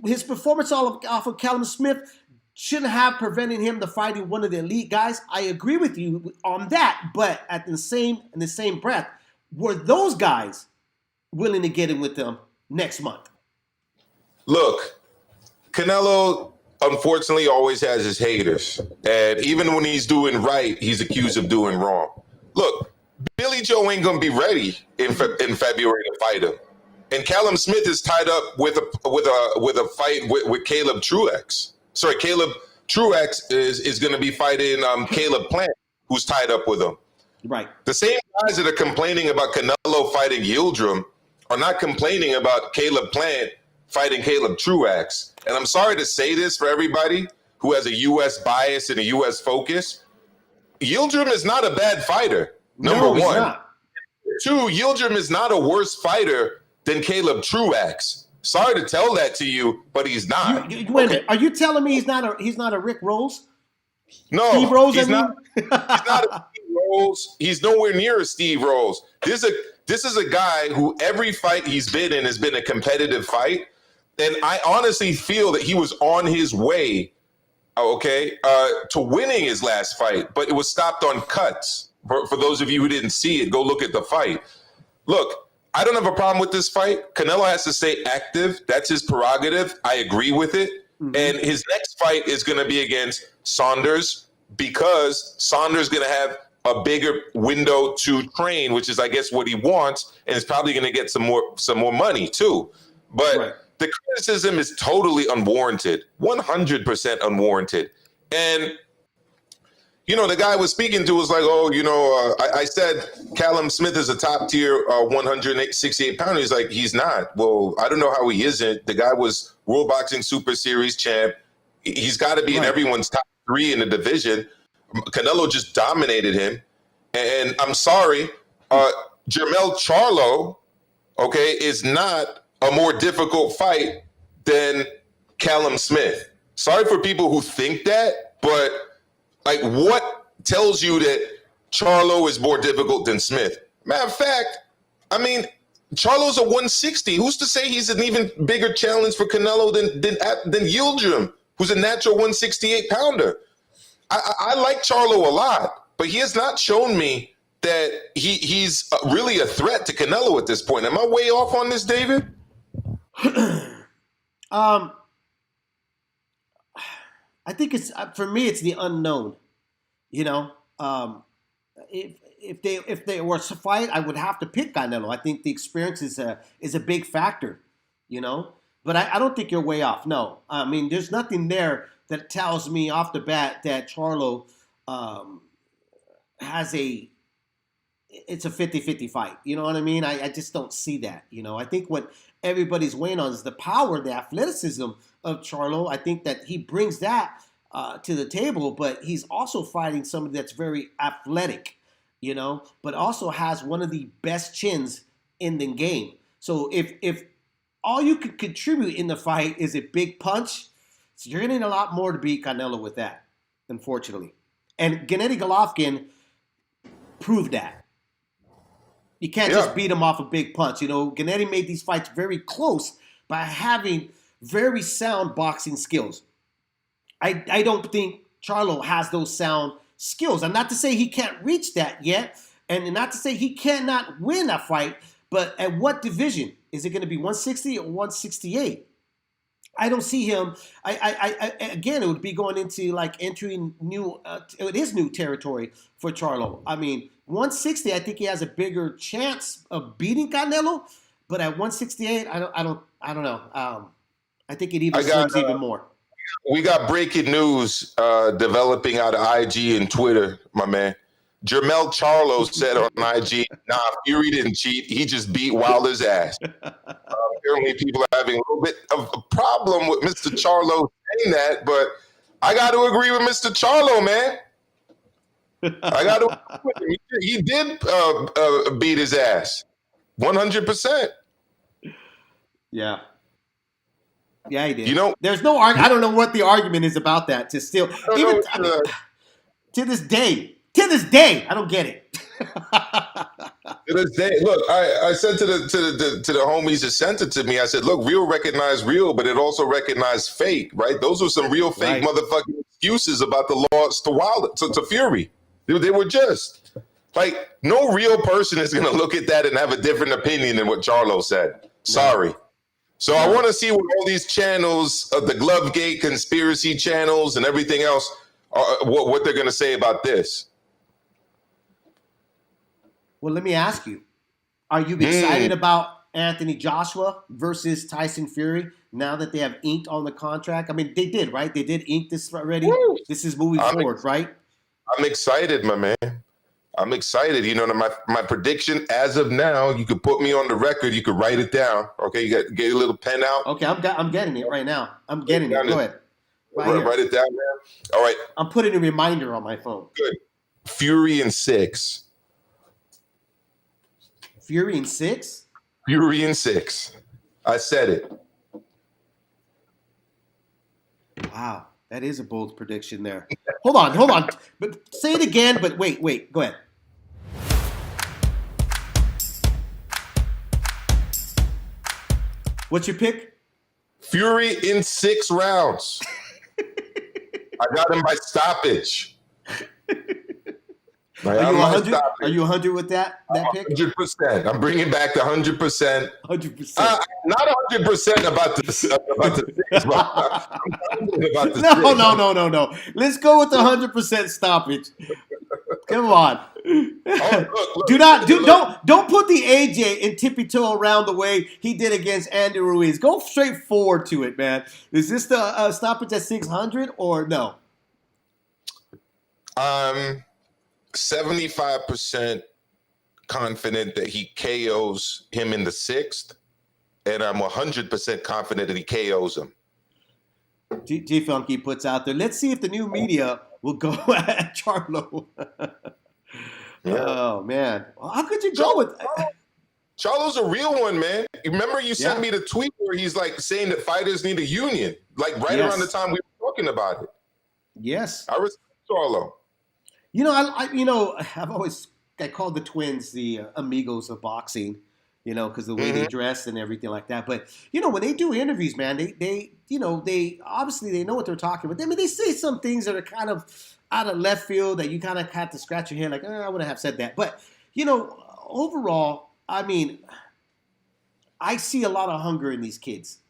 his performance off of Callum Smith shouldn't have prevented him to fighting one of the elite guys. I agree with you on that. But in the same breath, were those guys willing to get in with them next month?
Look, Canelo, unfortunately always has his haters. And even when he's doing right, he's accused of doing wrong. Look, Billy Joe ain't going to be ready in February to fight him. And Callum Smith is tied up with a fight with Caleb Truax. Sorry, Caleb Truax is going to be fighting Caleb Plant, who's tied up with him.
Right.
The same guys that are complaining about Canelo fighting Yildirim are not complaining about Caleb Plant fighting Caleb Truax. And I'm sorry to say this for everybody who has a U.S. bias and a U.S. focus. Yildirim is not a bad fighter, number one.
Not.
Two, Yildirim is not a worse fighter than Caleb Truax. Sorry to tell that to you, but he's not.
Wait a minute. Are you telling me he's not a Rick Rose?
No,
Steve Rose,
he's
I mean?
not. He's not a Steve Rose. He's nowhere near a Steve Rose. This is a guy who every fight he's been in has been a competitive fight, and I honestly feel that he was on his way, to winning his last fight, but it was stopped on cuts. For those of you who didn't see it, go look at the fight. Look, I don't have a problem with this fight. Canelo has to stay active. That's his prerogative. I agree with it. Mm-hmm. And his next fight is going to be against Saunders because Saunders is going to have a bigger window to train, which is, I guess, what he wants, and is probably going to get some more money too. But right. The criticism is totally unwarranted, 100% unwarranted. And the guy I was speaking to was like, I said Callum Smith is a top tier 168 pounder. He's like, he's not. Well, I don't know how he isn't. The guy was World Boxing Super Series champ. He's got to be in everyone's top 3 in the division. Canelo just dominated him. And I'm sorry, Jermell Charlo, is not a more difficult fight than Callum Smith. Sorry for people who think that, but what tells you that Charlo is more difficult than Smith? Matter of fact, Charlo's a 160. Who's to say he's an even bigger challenge for Canelo than Yildirim, who's a natural 168 pounder? I like Charlo a lot, but he has not shown me that he's really a threat to Canelo at this point. Am I way off on this, David?
I think for me, it's the unknown. If they were to fight, I would have to pick Canelo. I think the experience is a big factor. But I don't think you're way off. No, there's nothing there that tells me off the bat that Charlo it's a 50-50 fight. You know what I mean? I just don't see that. I think what everybody's weighing on is the power, the athleticism of Charlo. I think that he brings that to the table, but he's also fighting somebody that's very athletic, but also has one of the best chins in the game. So if all you could contribute in the fight is a big punch, so you're going to need a lot more to beat Canelo with that, unfortunately. And Gennady Golovkin proved that. You can't just beat him off a big punch. Gennady made these fights very close by having very sound boxing skills. I don't think Charlo has those sound skills. And not to say he can't reach that yet, and not to say he cannot win a fight, but at what division? Is it going to be 160 or 168? I don't see him. Again, it would be going into entering his new territory for Charlo. 160, I think he has a bigger chance of beating Canelo, but at 168, I don't know. I think it even slims even more.
We got breaking news developing out of IG and Twitter, my man. Jermell Charlo said on IG, nah, Fury didn't cheat. He just beat Wilder's ass. Apparently people are having a little bit of a problem with Mr. Charlo saying that, but I got to agree with Mr. Charlo, man. I got to agree with him. He did beat his ass. 100%.
Yeah. Yeah, he did. There's no argument. I don't know what the argument is about that. To still, even to this day, I don't get it.
To this day, look, I said to the homies that sent it to me, I said, look, real recognize real, but it also recognize fake, right? Those were some real fake motherfucking excuses about the loss to Wilder, to Fury. They were just no real person is going to look at that and have a different opinion than what Charlo said. Sorry. So I want to see what all these channels, the Glovegate conspiracy channels and everything else, what they're going to say about this.
Well, let me ask you, are you excited about Anthony Joshua versus Tyson Fury now that they have inked on the contract? I mean, they did, right? They did ink this already. Woo! This is moving forward, right? I'm
excited, my man. I'm excited. You know, my prediction as of now, you could put me on the record. You could write it down. Okay, you get a little pen out.
Okay, I'm getting it right now. I'm getting it. Go ahead.
Write it down, man. All right.
I'm putting a reminder on my phone.
Good. Fury in 6.
Fury in 6?
Fury in 6. I said it.
Wow, that is a bold prediction there. Hold on. But say it again, but wait. Go ahead. What's your pick?
Fury in 6 rounds. I got him by stoppage.
Are you 100 with that pick?
100%. I'm bringing back the 100%.
100%.
Not 100% about the 6, but
No. Let's go with the 100% stoppage. Come on.
Look,
don't put the AJ and tippy toe around the way he did against Andy Ruiz. Go straight forward to it, man. Is this the stoppage at 600 or no?
75% confident that he KOs him in the 6th, and I'm 100% confident that he KOs him.
G Funky puts out there, let's see if the new media will go at Charlo. Oh, man. How could you go with that?
Charlo's a real one, man. Remember you sent me the tweet where he's like saying that fighters need a union, like around the time we were talking about it.
Yes.
I respect Charlo.
You know, I called the twins the amigos of boxing, you know, because the way they dress and everything like that. But, you know, when they do interviews, man, they obviously they know what they're talking about. I mean, they say some things that are kind of out of left field that you kind of have to scratch your head like, I wouldn't have said that. But, you know, overall, I mean, I see a lot of hunger in these kids,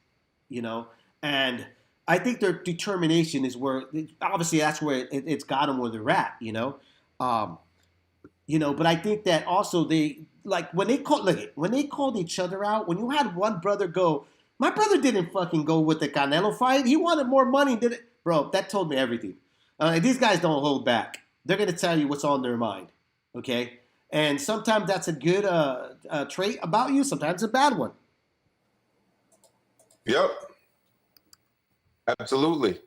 you know, and I think their determination is where, obviously, that's where it's got them where they're at, you know. But I think that also they, like, when they called each other out, when you had one brother go, my brother didn't fucking go with the Canelo fight. He wanted more money, did it? Bro, that told me everything. These guys don't hold back. They're going to tell you what's on their mind, okay? And sometimes that's a good trait about you. Sometimes it's a bad one.
Yep. Absolutely.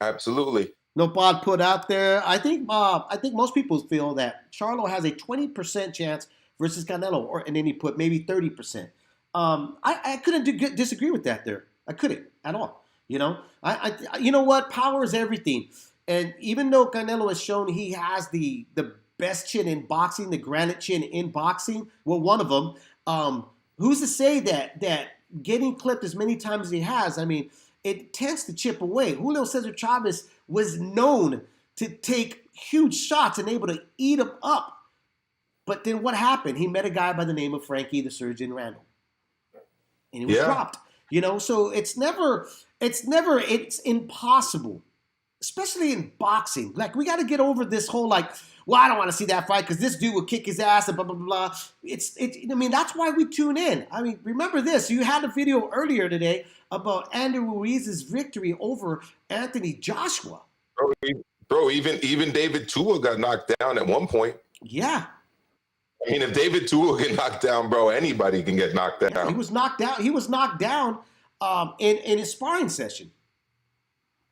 Nopod put out there. I think most people feel that Charlo has a 20% chance versus Canelo, and then he put maybe 30%. I couldn't disagree with that there. I couldn't at all. You know, you know what? Power is everything. And even though Canelo has shown he has the best chin in boxing, the granite chin in boxing, well, one of them. Who's to say that getting clipped as many times as he has? I mean, it tends to chip away. Julio Cesar Chavez was known to take huge shots and able to eat them up. But then what happened? He met a guy by the name of Frankie the Surgeon Randall. And he was dropped. You know, so it's impossible, especially in boxing. Like, we got to get over this whole, like, well, I don't want to see that fight because this dude will kick his ass and blah, blah, blah. I mean, that's why we tune in. I mean, remember this. You had a video earlier today about Andy Ruiz's victory over Anthony Joshua.
Bro, even David Tua got knocked down at one point.
Yeah.
I mean, if David Tua get knocked down, bro, anybody can get knocked down.
Yeah, he was knocked down. He was knocked down in his sparring session.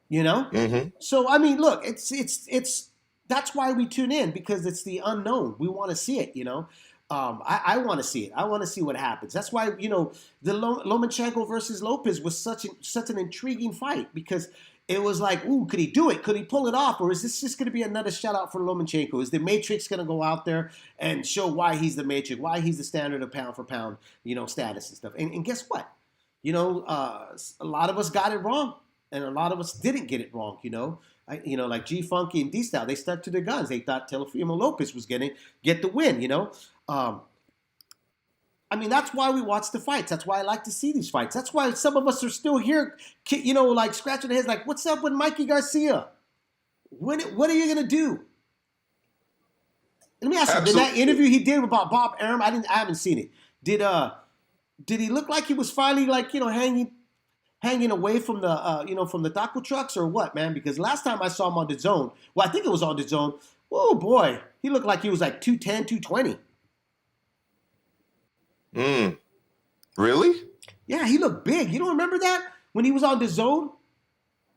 You know?
Mm-hmm.
So, I mean, look, it's that's why we tune in, because it's the unknown. We want to see it, you know? I want to see it. I want to see what happens. That's why, you know, the Lomachenko versus Lopez was such an intriguing fight, because it was like, ooh, could he do it? Could he pull it off? Or is this just going to be another shutout for Lomachenko? Is the Matrix going to go out there and show why he's the Matrix, why he's the standard of pound for pound, you know, status and stuff? And guess what? You know, a lot of us got it wrong, and a lot of us didn't get it wrong, you know? Like G Funky and D Style, they stuck to their guns. They thought Teofimo Lopez was going to get the win, you know? I mean, that's why we watch the fights. That's why I like to see these fights. That's why some of us are still here, you know, like scratching their heads, like, what's up with Mikey Garcia? What are you gonna do? Let me ask you, in that interview he did about Bob Arum, I haven't seen it. Did he look like he was finally, like, you know, hanging away from the you know, from the taco trucks or what, man? Because last time I saw him on the zone, well, I think it was on the zone. Oh boy, he looked like he was like 210, 220.
Really?
Yeah, he looked big. You don't remember that? When he was on the zone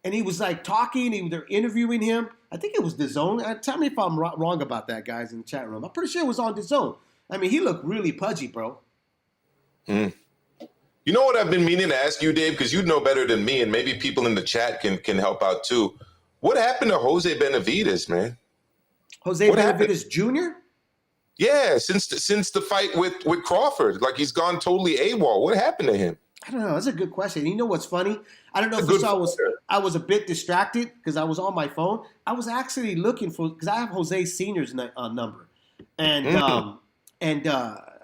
and he was like talking, they're interviewing him. I think it was the zone. Tell me if I'm wrong about that, guys, in the chat room. I'm pretty sure it was on the zone. I mean, he looked really pudgy, bro.
You know what I've been meaning to ask you, Dave, because you know better than me, and maybe people in the chat can help out too. What happened to Jose Benavidez, man?
Jose Benavidez Jr.?
Yeah, since the fight with Crawford, like he's gone totally AWOL. What happened to him?
I don't know. That's a good question. You know what's funny? I don't know if you saw, I was a bit distracted because I was on my phone. I was actually looking for, because I have Jose Senior's number, and I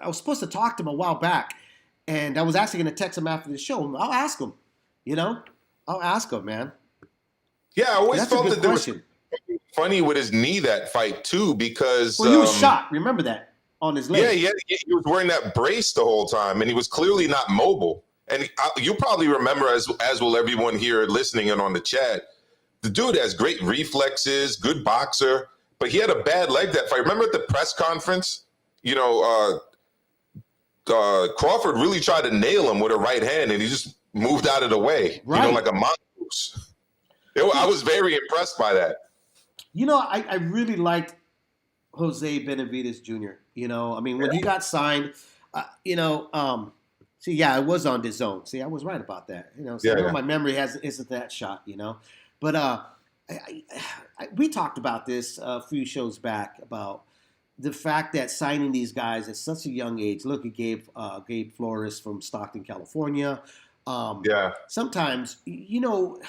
was supposed to talk to him a while back, and I was actually going to text him after the show. I'll ask him. You know, I'll ask him, man.
Yeah, I always felt that there was
question.
funny with his knee that fight too, because
Well, he was shot. Remember that on his leg?
Yeah, he was wearing that brace the whole time, and he was clearly not mobile. And you probably remember, as will everyone here listening and on the chat, the dude has great reflexes, good boxer, but he had a bad leg that fight. Remember at the press conference, you know, Crawford really tried to nail him with a right hand, and he just moved out of the way, you know, like a mongoose. I was very impressed by that.
You know, I really liked Jose Benavidez Jr. You know, I mean, when he got signed, you know, see, yeah, I was on the zone. See, I was right about that. You know, so I know my memory isn't that shot, you know. But we talked about this a few shows back about the fact that signing these guys at such a young age. Look at Gabe Flores from Stockton, California. Sometimes, you know,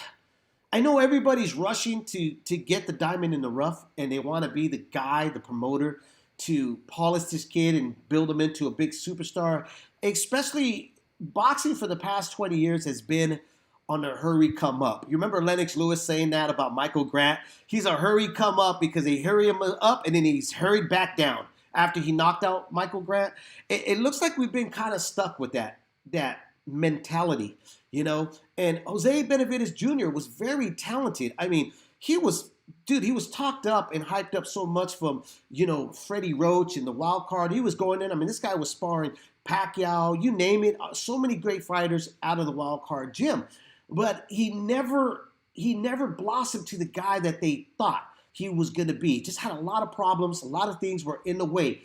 I know everybody's rushing to get the diamond in the rough, and they want to be the guy, the promoter, to polish this kid and build him into a big superstar. Especially boxing for the past 20 years has been on a hurry come up. You remember Lennox Lewis saying that about Michael Grant? He's a hurry come up because they hurry him up and then he's hurried back down after he knocked out Michael Grant. It looks like we've been kind of stuck with that mentality, you know. And Jose Benavidez Jr. was very talented. I mean, he was talked up and hyped up so much from, you know, Freddie Roach and the wild card. He was going in. I mean, this guy was sparring Pacquiao, you name it, so many great fighters out of the wild card gym. But he never blossomed to the guy that they thought he was going to be. Just had a lot of problems. A lot of things were in the way.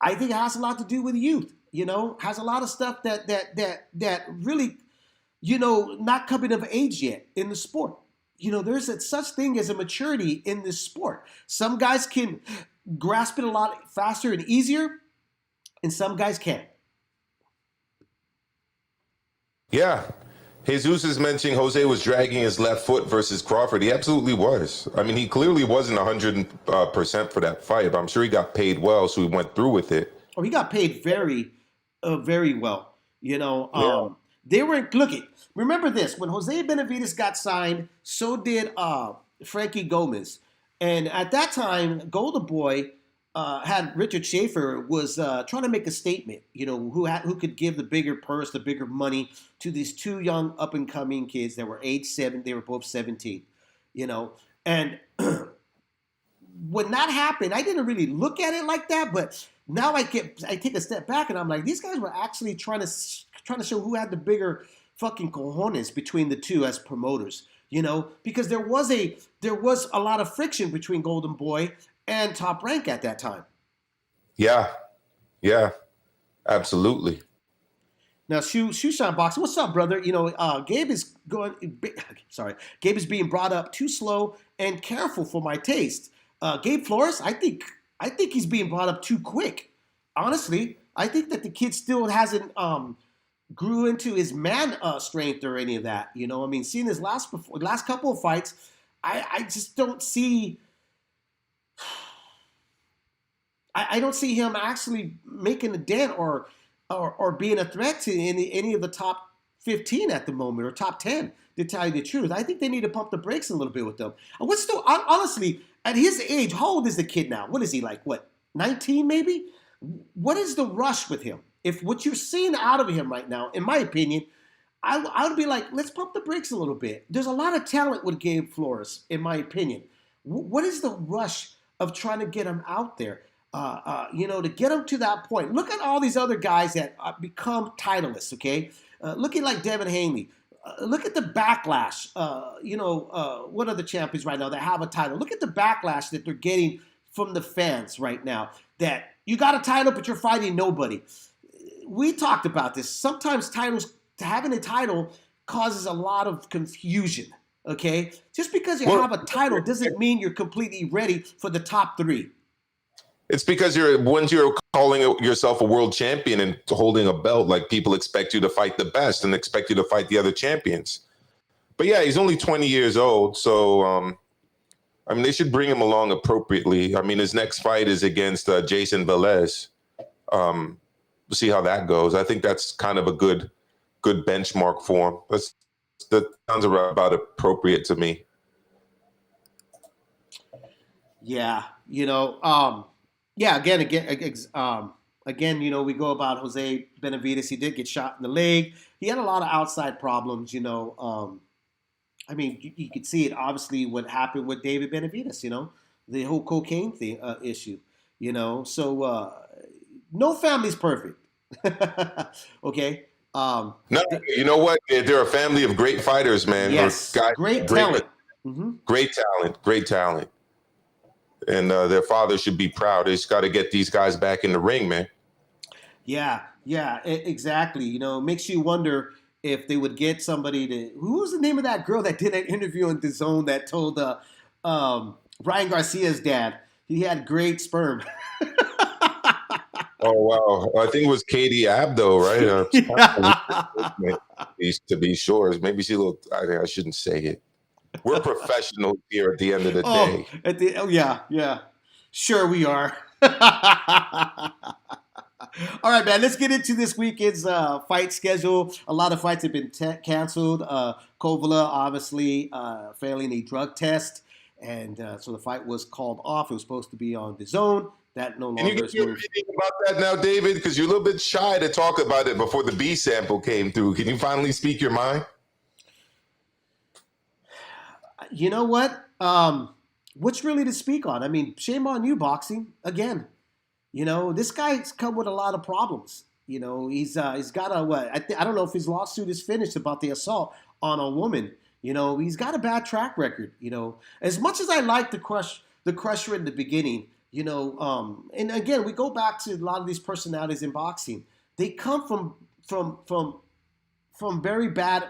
I think it has a lot to do with youth, you know, has a lot of stuff that really, you know, not coming of age yet in the sport. You know, there's such thing as a maturity in this sport. Some guys can grasp it a lot faster and easier, and some guys can't.
Yeah. Jesus is mentioning Jose was dragging his left foot versus Crawford. He absolutely was. I mean, he clearly wasn't 100% for that fight, but I'm sure he got paid well, so he went through with it.
Oh, he got paid very, very well. You know, they were, remember this, when Jose Benavidez got signed, so did Frankie Gomez. And at that time, Golden Boy had Richard Schaefer was trying to make a statement, you know, who could give the bigger purse, the bigger money to these two young up-and-coming kids that were age 7. They were both 17, you know. And when that happened, I didn't really look at it like that, but now I take a step back and I'm like, these guys were actually trying to show who had the bigger fucking cojones between the two as promoters, you know, because there was a lot of friction between Golden Boy and Top Rank at that time. Yeah, absolutely. Now, Shoe Shine Boxing, what's up, brother? You know, Gabe is being brought up too slow and careful for my taste. Gabe Flores, I think he's being brought up too quick. Honestly, I think that the kid still hasn't grew into his man strength or any of that. You know, I mean, seeing his last couple of fights, I just don't see. I don't see him actually making a dent or or being a threat to any of the top 15 at the moment or top 10. To tell you the truth, I think they need to pump the brakes a little bit with them. What's still honestly at his age? How old is the kid now? What is he like? What 19 maybe? What is the rush with him? If what you're seeing out of him right now, in my opinion, I would be like, let's pump the brakes a little bit. There's a lot of talent with Gabe Flores, in my opinion. What is the rush of trying to get him out there? To get him to that point. Look at all these other guys that become titleists, okay? Look at like Devin Haney. Look at the backlash. What are the champions right now that have a title? Look at the backlash that they're getting from the fans right now. That you got a title, but you're fighting nobody. We talked about this. Sometimes having a title causes a lot of confusion, okay? Just because you have a title doesn't mean you're completely ready for the top 3.
It's because once you're calling yourself a world champion and holding a belt, like people expect you to fight the best and expect you to fight the other champions. But yeah, he's only 20 years old. So, they should bring him along appropriately. His next fight is against Jason Velez. We'll see how that goes. I think that's kind of a good benchmark for him. That sounds about appropriate to me.
Yeah, again, we go about Jose Benavidez. He did get shot in the leg. He had a lot of outside problems, you could see it, obviously, what happened with David Benavidez, the whole cocaine thing issue, So no family's perfect, okay?
No, you know what? They're a family of great fighters, man.
Yes, great talent. Mm-hmm.
Great talent. And their father should be proud. They just got to get these guys back in the ring, man.
Yeah, exactly. It makes you wonder if they would get somebody to. Who was the name of that girl that did an interview on DAZN that told Ryan Garcia's dad he had great sperm?
Oh, wow. I think it was Katie Abdo, right? To be sure. Maybe she's a little. I shouldn't say it. We're professionals here at the end of the day.
Yeah. Sure we are. All right, man, let's get into this weekend's fight schedule. A lot of fights have been canceled. Kovala, obviously, failing a drug test. And so the fight was called off. It was supposed to be on DAZN. That no longer
Can you get your opinion about that now, David? Because you're a little bit shy to talk about it before the B sample came through. Can you finally speak your mind?
You know what? What's really to speak on? Shame on you, boxing. Again, this guy's come with a lot of problems. He's got I don't know if his lawsuit is finished about the assault on a woman. He's got a bad track record. As much as I like the Crusher in the beginning, and again, we go back to a lot of these personalities in boxing. They come from very bad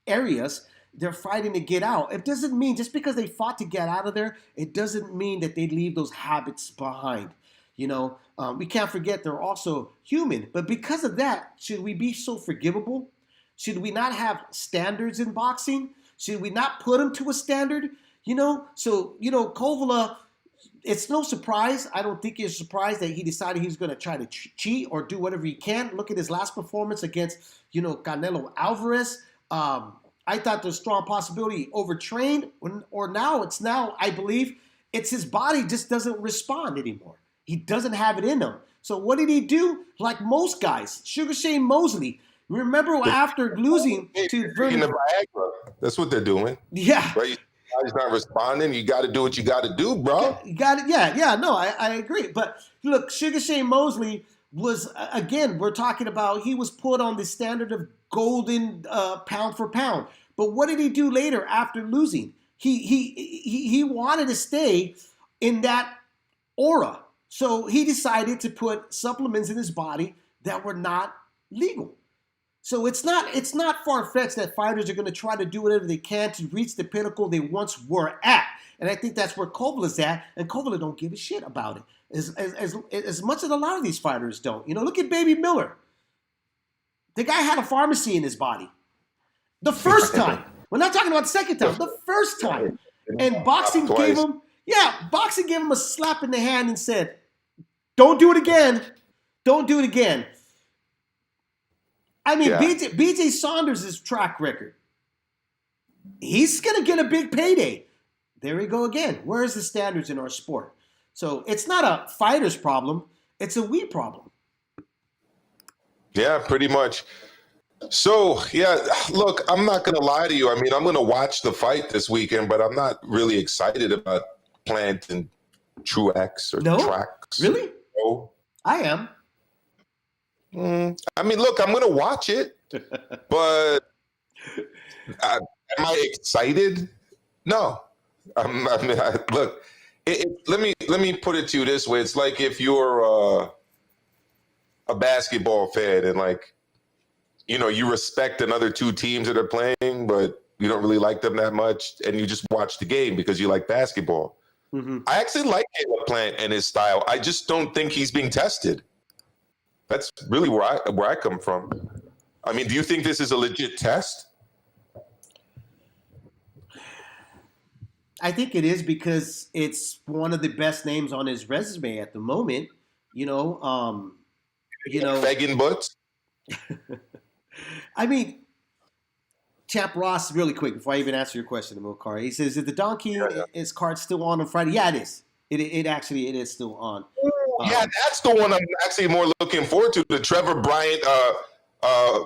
areas. They're fighting to get out. It doesn't mean just because they fought to get out of there, it doesn't mean that they leave those habits behind. We can't forget they're also human. But because of that, should we be so forgivable? Should we not have standards in boxing? Should we not put them to a standard? Kovala, it's no surprise. I don't think it's a surprise that he decided he's going to try to cheat or do whatever he can. Look at his last performance against, Canelo Alvarez. I thought there's a strong possibility he overtrained, or now I believe it's his body just doesn't respond anymore. He doesn't have it in him. So what did he do? Like most guys, Sugar Shane Mosley. Remember after losing to
Vernon? Viagra. That's what they're doing.
Yeah.
Right? He's not responding. You got to do what you got to do, bro.
You got it. Yeah. No, I agree. But look, Sugar Shane Mosley was, again, we're talking about he was put on the standard of golden pound for pound. But what did he do later after losing? He wanted to stay in that aura. So he decided to put supplements in his body that were not legal. So it's not far-fetched that fighters are going to try to do whatever they can to reach the pinnacle they once were at. And I think that's where Kovala's at, and Kovala don't give a shit about it. As much as a lot of these fighters don't. Look at Baby Miller. The guy had a pharmacy in his body. The first time. We're not talking about the second time. The first time. And boxing gave him a slap in the hand and said, don't do it again. Don't do it again. I mean,
Yeah.
BJ Saunders' track record. He's going to get a big payday. There we go again. Where's the standards in our sport? So it's not a fighter's problem. It's a we problem.
Yeah, pretty much. So, yeah, look, I'm not going to lie to you. I mean, I'm going to watch the fight this weekend, but I'm not really excited about Plant and Truax or Truax.
Really?
No.
I am.
I mean, look, I'm going to watch it, but am I excited? No. Look, let me put it to you this way. It's like if you're a basketball fan and like, you respect another two teams that are playing, but you don't really like them that much, and you just watch the game because you like basketball.
Mm-hmm.
I actually like Caleb Plant and his style. I just don't think he's being tested. That's really where I come from. I mean, do you think this is a legit test?
I think it is because it's one of the best names on his resume at the moment.
Begging butts.
I mean, Champ Ross, really quick before I even answer your question, Amilcar. He says, "Is the Don King is card still on Friday?" Yeah, it is. It actually is still on.
Yeah, that's the one I'm actually more looking forward to. The Trevor Bryant,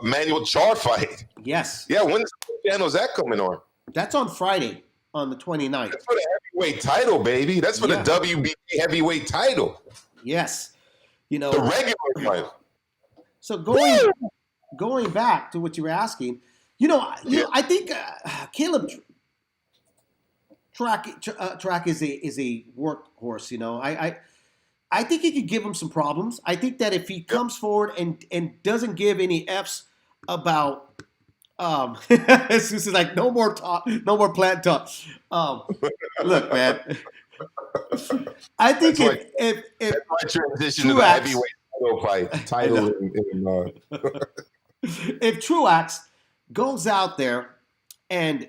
Manuel Char fight.
Yes.
Yeah, when's the channel is that coming on?
That's on Friday, on the 29th.
That's for the heavyweight title, baby. That's for the WBA heavyweight title.
Yes.
The regular title.
So going back to what you were asking, I think Caleb Truax is a workhorse. I think he could give him some problems. I think that if he comes forward and doesn't give any F's about this is like no more talk, no more Plant talk. Look, man. I think if
my transition to the heavyweight title
if Truax goes out there and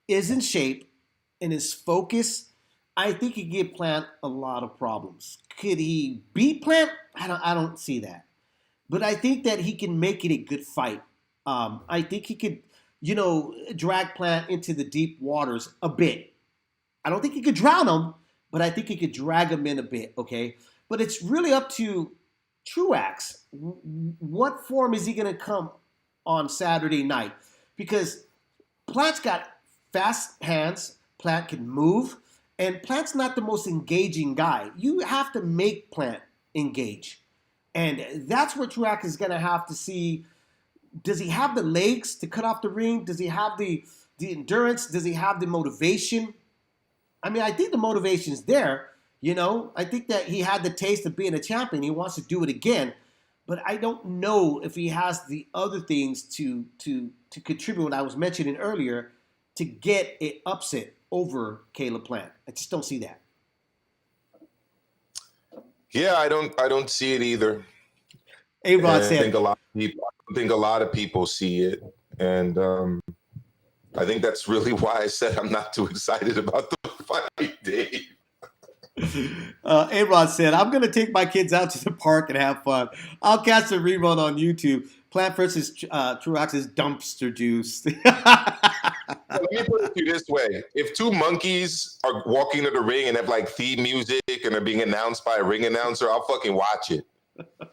is in shape and is focused, I think he could give Plant a lot of problems. Could he beat Plant? I don't see that. But I think that he can make it a good fight. I think he could, drag Plant into the deep waters a bit. I don't think he could drown him, but I think he could drag him in a bit, okay? But it's really up to Truax. What form is he going to come on Saturday night? Because Plant's got fast hands. Plant can move. And Plant's not the most engaging guy. You have to make Plant engage. And that's where Truax is going to have to see, does he have the legs to cut off the ring? Does he have the endurance? Does he have the motivation? I mean, I think the motivation's there. I think that he had the taste of being a champion. He wants to do it again. But I don't know if he has the other things to contribute, what I was mentioning earlier, to get an upset over Caleb Plant. I just don't see that.
Yeah, I don't see it either.
A-Rod said,
I think a lot of people see it, and I think that's really why I said I'm not too excited about the fight, Dave.
A-Rod said, "I'm going to take my kids out to the park and have fun. I'll catch the rerun on YouTube. Plant versus Truax is dumpster juice."
Let me put it to you this way. If two monkeys are walking to the ring and have like theme music and are being announced by a ring announcer, I'll fucking watch it.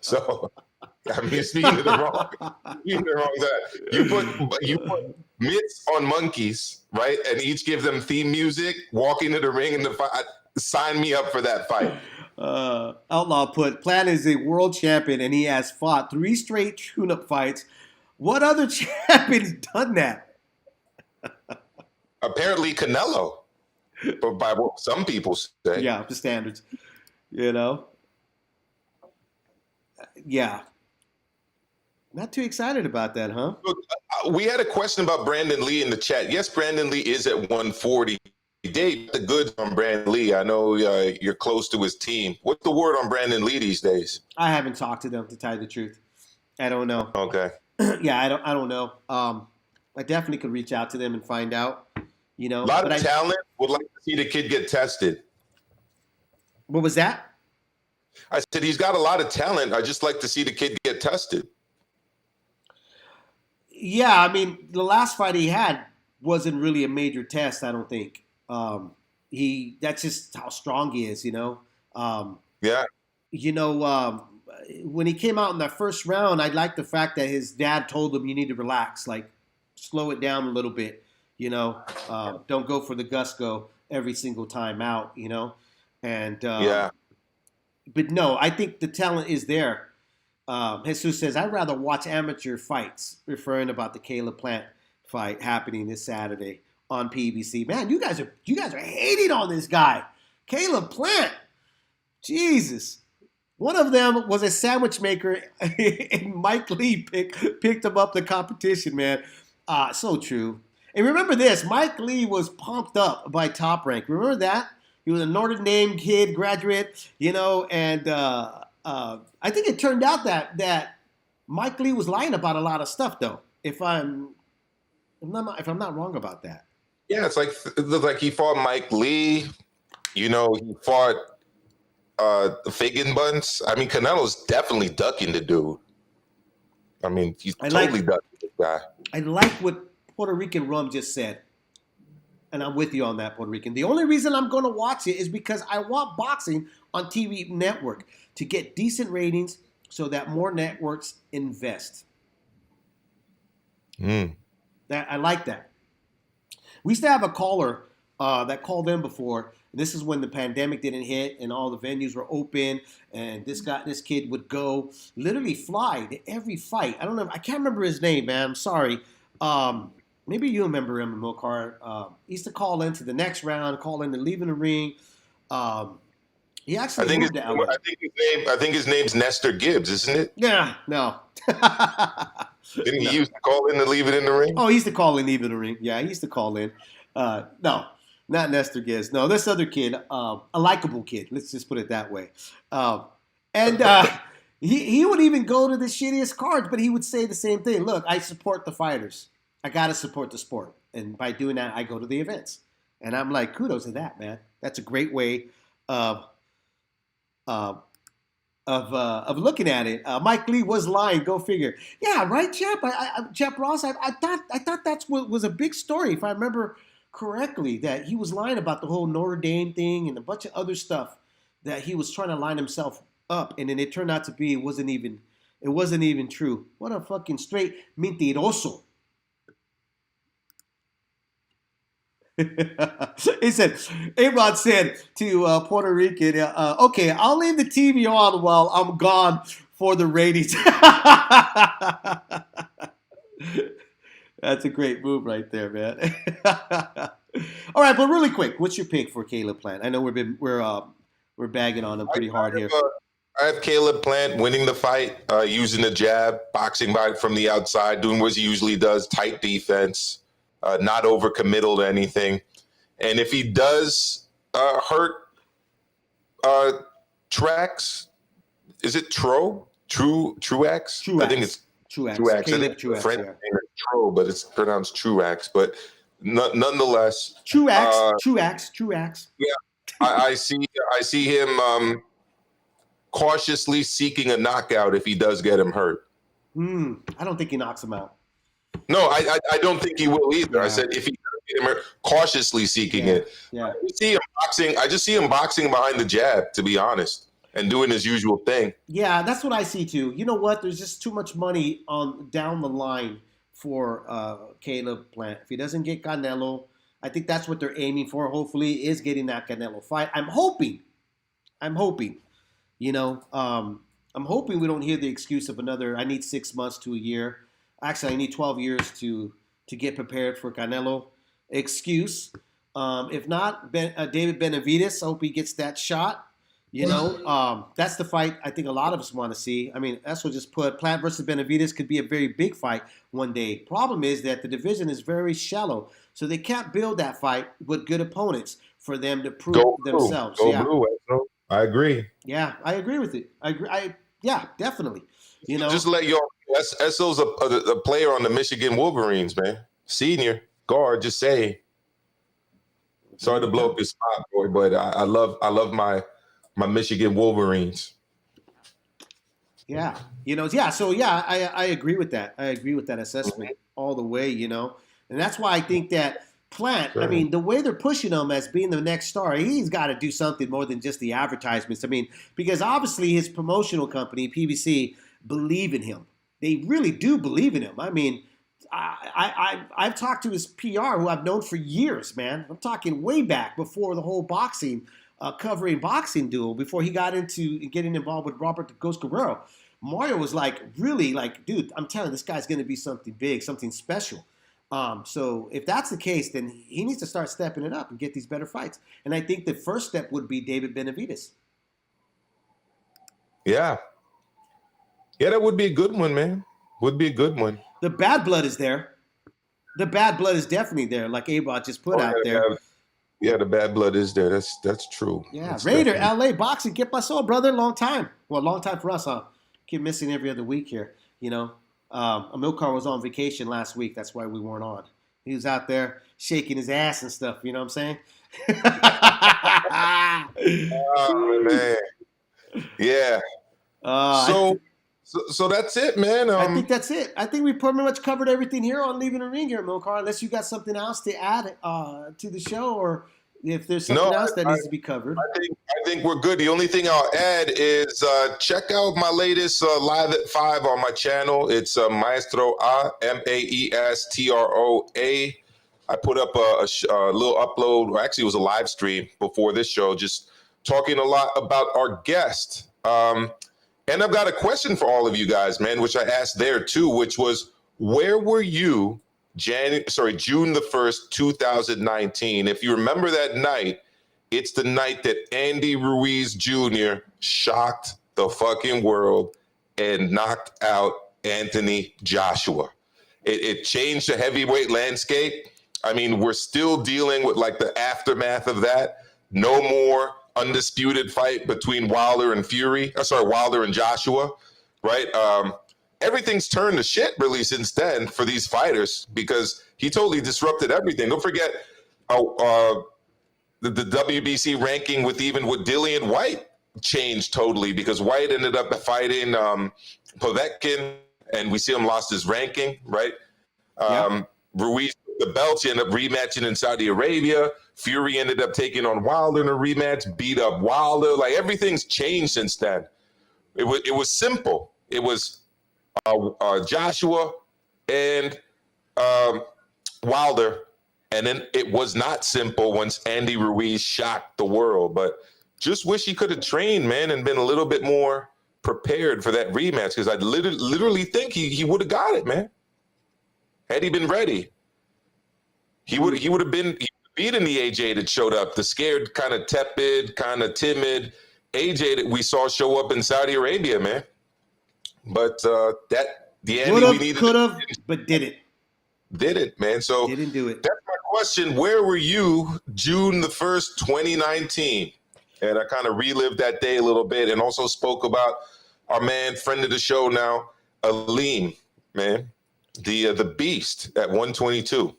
So, I mean, speaking of the wrong side, you put mitts on monkeys, right? And each give them theme music, walking to the ring in the fight. Sign me up for that fight.
Outlaw put, Plant is a world champion and he has fought 3 straight tune-up fights. What other champion's done that?
Apparently Canelo, but by what some people say.
Yeah, the standards. Yeah. Not too excited about that, huh?
Look, we had a question about Brandon Lee in the chat. Yes, Brandon Lee is at 140. Dave, the goods on Brandon Lee. I know you're close to his team. What's the word on Brandon Lee these days?
I haven't talked to them, to tell you the truth. I don't know.
Okay.
Yeah, I don't know. I definitely could reach out to them and find out.
A lot of talent. Would like to see the kid get tested.
What was that?
I said he's got a lot of talent. I just like to see the kid get tested.
Yeah, I mean, the last fight he had wasn't really a major test. I don't think. That's just how strong he is.
Yeah.
You know, when he came out in that first round, I liked the fact that his dad told him you need to relax, like slow it down a little bit. Don't go for the gusto every single time out. And
Yeah.
but no, I think the talent is there. Jesus says, I'd rather watch amateur fights, referring about the Caleb Plant fight happening this Saturday on PBC. Man, you guys are hating on this guy, Caleb Plant. Jesus. One of them was a sandwich maker, and Mike Lee picked him up the competition, man. So true. And remember this, Mike Lee was pumped up by Top Rank. Remember that? He was a Notre Dame kid, graduate, and I think it turned out that Mike Lee was lying about a lot of stuff, though. If I'm not wrong about that.
Yeah, it looked like he fought Mike Lee. He fought Fagan Buns. I mean, Canelo's definitely ducking the dude. I mean, he's totally ducking the guy.
I like what Puerto Rican Rum just said. And I'm with you on that, Puerto Rican. The only reason I'm going to watch it is because I want boxing on TV network to get decent ratings so that more networks invest. I like that. We used to have a caller that called in before. This is when the pandemic didn't hit and all the venues were open, and this kid would go literally fly to every fight. I don't know. I can't remember his name, man. I'm sorry. Maybe you remember him, Amilcar. He used to call into the next round, call in to leaving the ring. He actually moved to LA.
I think his name's Nestor Gibbs, isn't it?
Yeah, no.
Didn't he used to call in to leave it in the ring?
Oh, he used to call in, leave it in the ring. Yeah, he used to call in. No, not Nestor Gibbs. No, this other kid, a likable kid. Let's just put it that way. He would even go to the shittiest cards, but he would say the same thing. Look, I support the fighters. I got to support the sport. And by doing that, I go to the events. And I'm like, kudos to that, man. That's a great way of looking at it. Mike Lee was lying. Go figure. Yeah, right, Chap. Chap Ross. I thought that's what was a big story, if I remember correctly, that he was lying about the whole Notre Dame thing and a bunch of other stuff that he was trying to line himself up, and then it turned out to be it wasn't even true. What a fucking straight mentiroso. He said, A-Rod said to Puerto Rican, okay, I'll leave the TV on while I'm gone for the ratings. That's a great move right there, man. All right, but really quick, what's your pick for Caleb Plant? I know we're bagging on him pretty hard here.
I have Caleb Plant winning the fight, using the jab, boxing from the outside, doing what he usually does, tight defense. Not overcommittal to anything. And if he does hurt Truax, is it Truax?
Truax.
I think it's
Truax.
Caleb Truax. French name is Tro, but it's pronounced Truax. But nonetheless,
Truax.
Yeah, I see him cautiously seeking a knockout if he does get him hurt.
I don't think he knocks him out.
No, I don't think he will either. Yeah. I said if he does get him hurt, cautiously seeking it.
Yeah.
I just see him boxing behind the jab, to be honest, and doing his usual thing.
Yeah, that's what I see too. You know what? There's just too much money down the line for Caleb Plant. If he doesn't get Canelo, I think that's what they're aiming for. Hopefully, is getting that Canelo fight. I'm hoping. I'm hoping we don't hear the excuse of another. I need 6 months to a year. Actually, I need 12 years to get prepared for Canelo excuse. If not, David Benavidez, I hope he gets that shot. That's the fight I think a lot of us want to see. I mean, that's what just put Plant versus Benavidez could be a very big fight one day. Problem is that the division is very shallow, so they can't build that fight with good opponents for them to prove themselves.
Blue, I agree.
Yeah, I agree with it. Yeah, definitely.
Just let your Esso's a player on the Michigan Wolverines, man. Senior guard, just say. Sorry to blow up your spot, boy, but I love my Michigan Wolverines.
Yeah, yeah. So yeah, I agree with that. I agree with that assessment all the way. And that's why I think that Plant. I mean, the way they're pushing him as being the next star, he's got to do something more than just the advertisements. I mean, because obviously his promotional company PBC believe in him. They really do believe in him. I mean, I've talked to his PR, who I've known for years, man. I'm talking way back before the whole boxing. Covering boxing duel before he got into getting involved with Robert the Ghost Guerrero. Mario was like, really like, dude, I'm telling you, this guy's going to be something big, something special. So if that's the case, then he needs to start stepping it up and get these better fights. And I think the first step would be David Benavidez.
Yeah. Yeah, that would be a good one, man. Would be a good one.
The bad blood is there. The bad blood is definitely there, like A-Rod just put out there.
Yeah, the bad blood is there. That's true.
Yeah,
that's
Raider,
definitely.
LA boxing, get my soul, brother. Long time. Well, long time for us, huh? Keep missing every other week here. Amilcar was on vacation last week. That's why we weren't on. He was out there shaking his ass and stuff. You know what I'm saying?
Oh man. Yeah. So that's it, man.
I think that's it. I think we pretty much covered everything here on Leaving the Ring here, Amilcar. Unless you got something else to add to the show, or if there's something else that needs to be covered.
I think we're good. The only thing I'll add is check out my latest Live at 5 on my channel. It's Maestro A, Maestroa. I put up a little upload, or actually it was a live stream before this show, just talking a lot about our guest. And I've got a question for all of you guys, man, which I asked there too, which was, where were you June the 1st, 2019? If you remember that night, it's the night that Andy Ruiz Jr. shocked the fucking world and knocked out Anthony Joshua. It changed the heavyweight landscape. I mean, we're still dealing with like the aftermath of that. No more undisputed fight between Wilder and Wilder and Joshua, right? Everything's turned to shit really since then for these fighters, because he totally disrupted everything. Don't forget the WBC ranking with Dillian White changed totally, because White ended up fighting Povetkin, and we see him lost his ranking, right? Ruiz the belts, he ended up rematching in Saudi Arabia. Fury ended up taking on Wilder in a rematch, beat up Wilder. Like, everything's changed since then. It was simple. It was Joshua and Wilder, and then it was not simple once Andy Ruiz shocked the world. But just wish he could have trained, man, and been a little bit more prepared for that rematch, because I literally think he would have got it, man. Had he been ready, he would have been beaten the AJ that showed up, the scared, kind of tepid, kind of timid AJ that we saw show up in Saudi Arabia, man. But the Andy we needed,
could have, but didn't.
Didn't, man. So
didn't do it.
That's my question. Where were you June the 1st, 2019? And I kind of relived that day a little bit, and also spoke about our man, friend of the show now, Aleem, man. The beast at 122.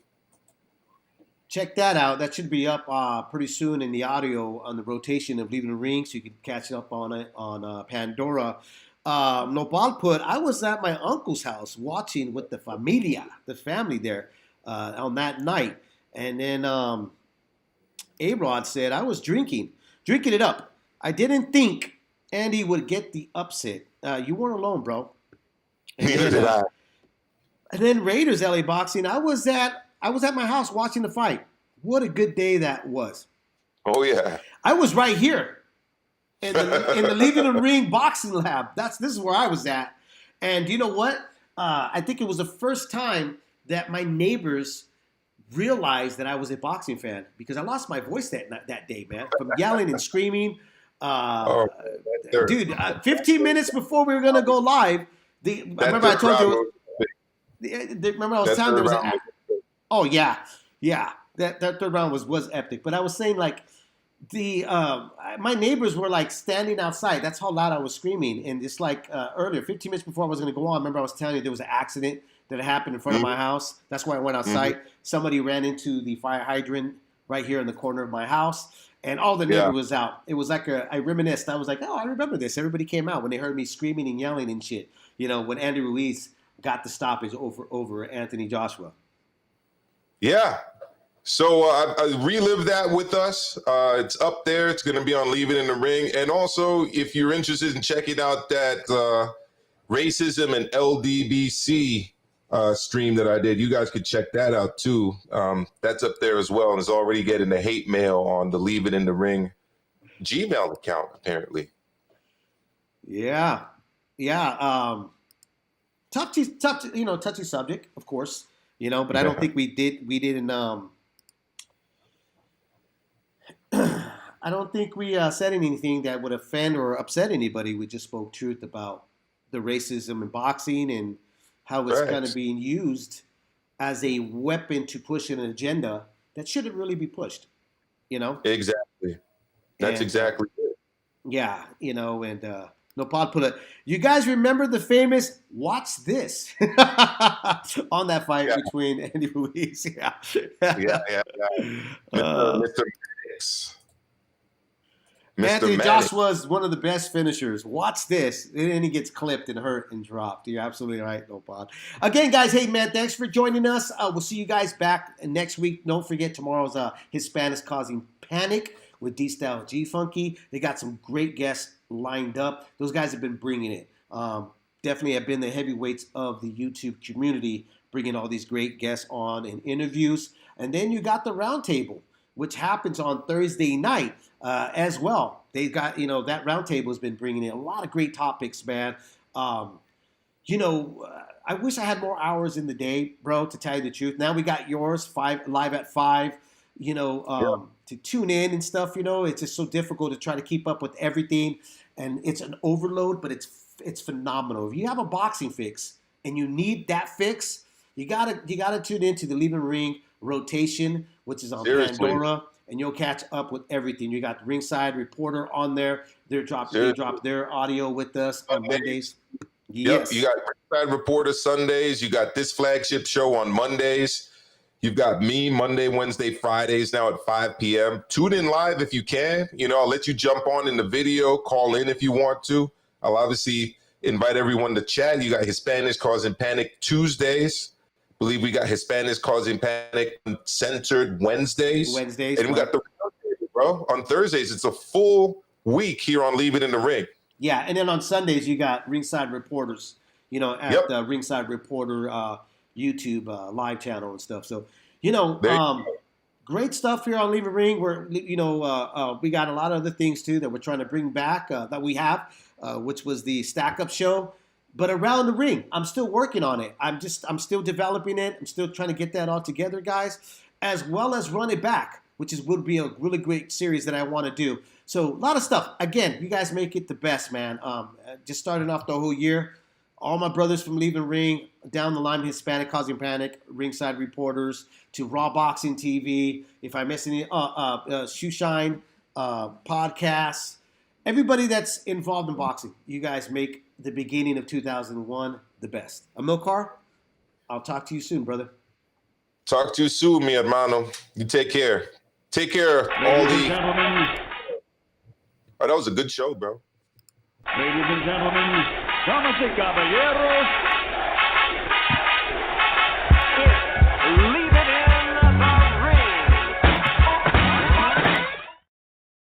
Check that out. That should be up pretty soon in the audio on the rotation of Leaving the Ring, so you can catch up on it on Pandora. Nopal put, I was at my uncle's house watching with the familia, the family there, on that night. And then A-Rod said, I was drinking it up. I didn't think Andy would get the upset. You weren't alone, bro.
Neither did I.
And then Raiders LA Boxing, I was at my house watching the fight. What a good day that was.
Oh yeah.
I was right here in the Leaving the Ring boxing lab. This is where I was at. And you know what? I think it was the first time that my neighbors realized that I was a boxing fan, because I lost my voice that day, man, from yelling and screaming. Dude, 15 minutes before we were gonna go live, remember I told you. Remember I was telling there was that third round was epic. But I was saying, like, my neighbors were like standing outside. That's how loud I was screaming. And it's like earlier, 15 minutes before I was going to go on, remember I was telling you there was an accident that happened in front of my house. That's why I went outside. Somebody ran into the fire hydrant right here in the corner of my house. And all the neighbor was out. It was like I reminisced. I was like, oh, I remember this. Everybody came out when they heard me screaming and yelling and shit. You know, when Andy Ruiz got the stoppage over Anthony Joshua.
Yeah. So I relive that with us. It's up there. It's going to be on Leave It in the Ring. And also, if you're interested in checking out that racism and LDBC stream that I did, you guys could check that out too. That's up there as well, and it's already getting the hate mail on the Leave It in the Ring Gmail account, apparently.
Yeah. Touchy subject, of course, you know, but I don't think we didn't I don't think we said anything that would offend or upset anybody. We just spoke truth about the racism in boxing and how it's kind of being used as a weapon to push an agenda that shouldn't really be pushed, you know?
Exactly. That's exactly it.
Yeah, you know, and Nopal put you guys remember the famous "Watch This" on that fight between Andy Ruiz? Yeah.
Mr. Mix.
Anthony Joshua is one of the best finishers. Watch this. And then he gets clipped and hurt and dropped. You're absolutely right, Nopal. Again, guys, hey, man, thanks for joining us. We'll see you guys back next week. Don't forget, tomorrow's Hispanics Causing Panic with D-Style G-Funky. They got some great guests lined up. Those guys have been bringing it. Definitely have been the heavyweights of the YouTube community, bringing all these great guests on and interviews. And then you got the roundtable, which happens on Thursday night as well. They've got, you know, that roundtable has been bringing in a lot of great topics, man. You know, I wish I had more hours in the day, bro, to tell you the truth. Now we got yours, live at 5, you know, to tune in and stuff, you know. It's just so difficult to try to keep up with everything. And it's an overload, but it's phenomenal. If you have a boxing fix and you need that fix, you gotta tune into the Leave It in the Ring rotation, which is on Pandora, and you'll catch up with everything. You got the Ringside Reporter on there. They drop their audio with us on Mondays. Yes.
Yep, you got Ringside Reporter Sundays. You got this flagship show on Mondays. You've got me Monday, Wednesday, Fridays now at 5 p.m. Tune in live if you can. You know, I'll let you jump on in the video, call in if you want to. I'll obviously invite everyone to chat. You got Hispanics Causing Panic Tuesdays. Believe we got Hispanics Causing Panic Centered Wednesdays. And we got the bro. On Thursdays, it's a full week here on Leave It in the Ring.
Yeah, and then on Sundays, you got Ringside Reporters, you know, at the Ringside Reporter YouTube live channel and stuff. So, you know, great stuff here on Leave It Ring. We're, you know, we got a lot of other things, too, that we're trying to bring back that we have, which was the Stack Up Show. But Around the Ring, I'm still working on it. I'm still developing it. I'm still trying to get that all together, guys, as well as Run It Back, which would be a really great series that I want to do. So a lot of stuff. Again, you guys make it the best, man. Just starting off the whole year. All my brothers from Leave It in the Ring, down the line, Hispanic Causing Panic, Ringside Reporters, to Raw Boxing TV. If I miss any, Shoe Shine podcasts. Everybody that's involved in boxing, you guys make the beginning of 2001 the best. Amilcar, I'll talk to you soon, brother.
Talk to you soon, mi hermano. You take care. Take care, all the... Oh, that was a good show, bro.
Ladies and gentlemen, damas y caballeros,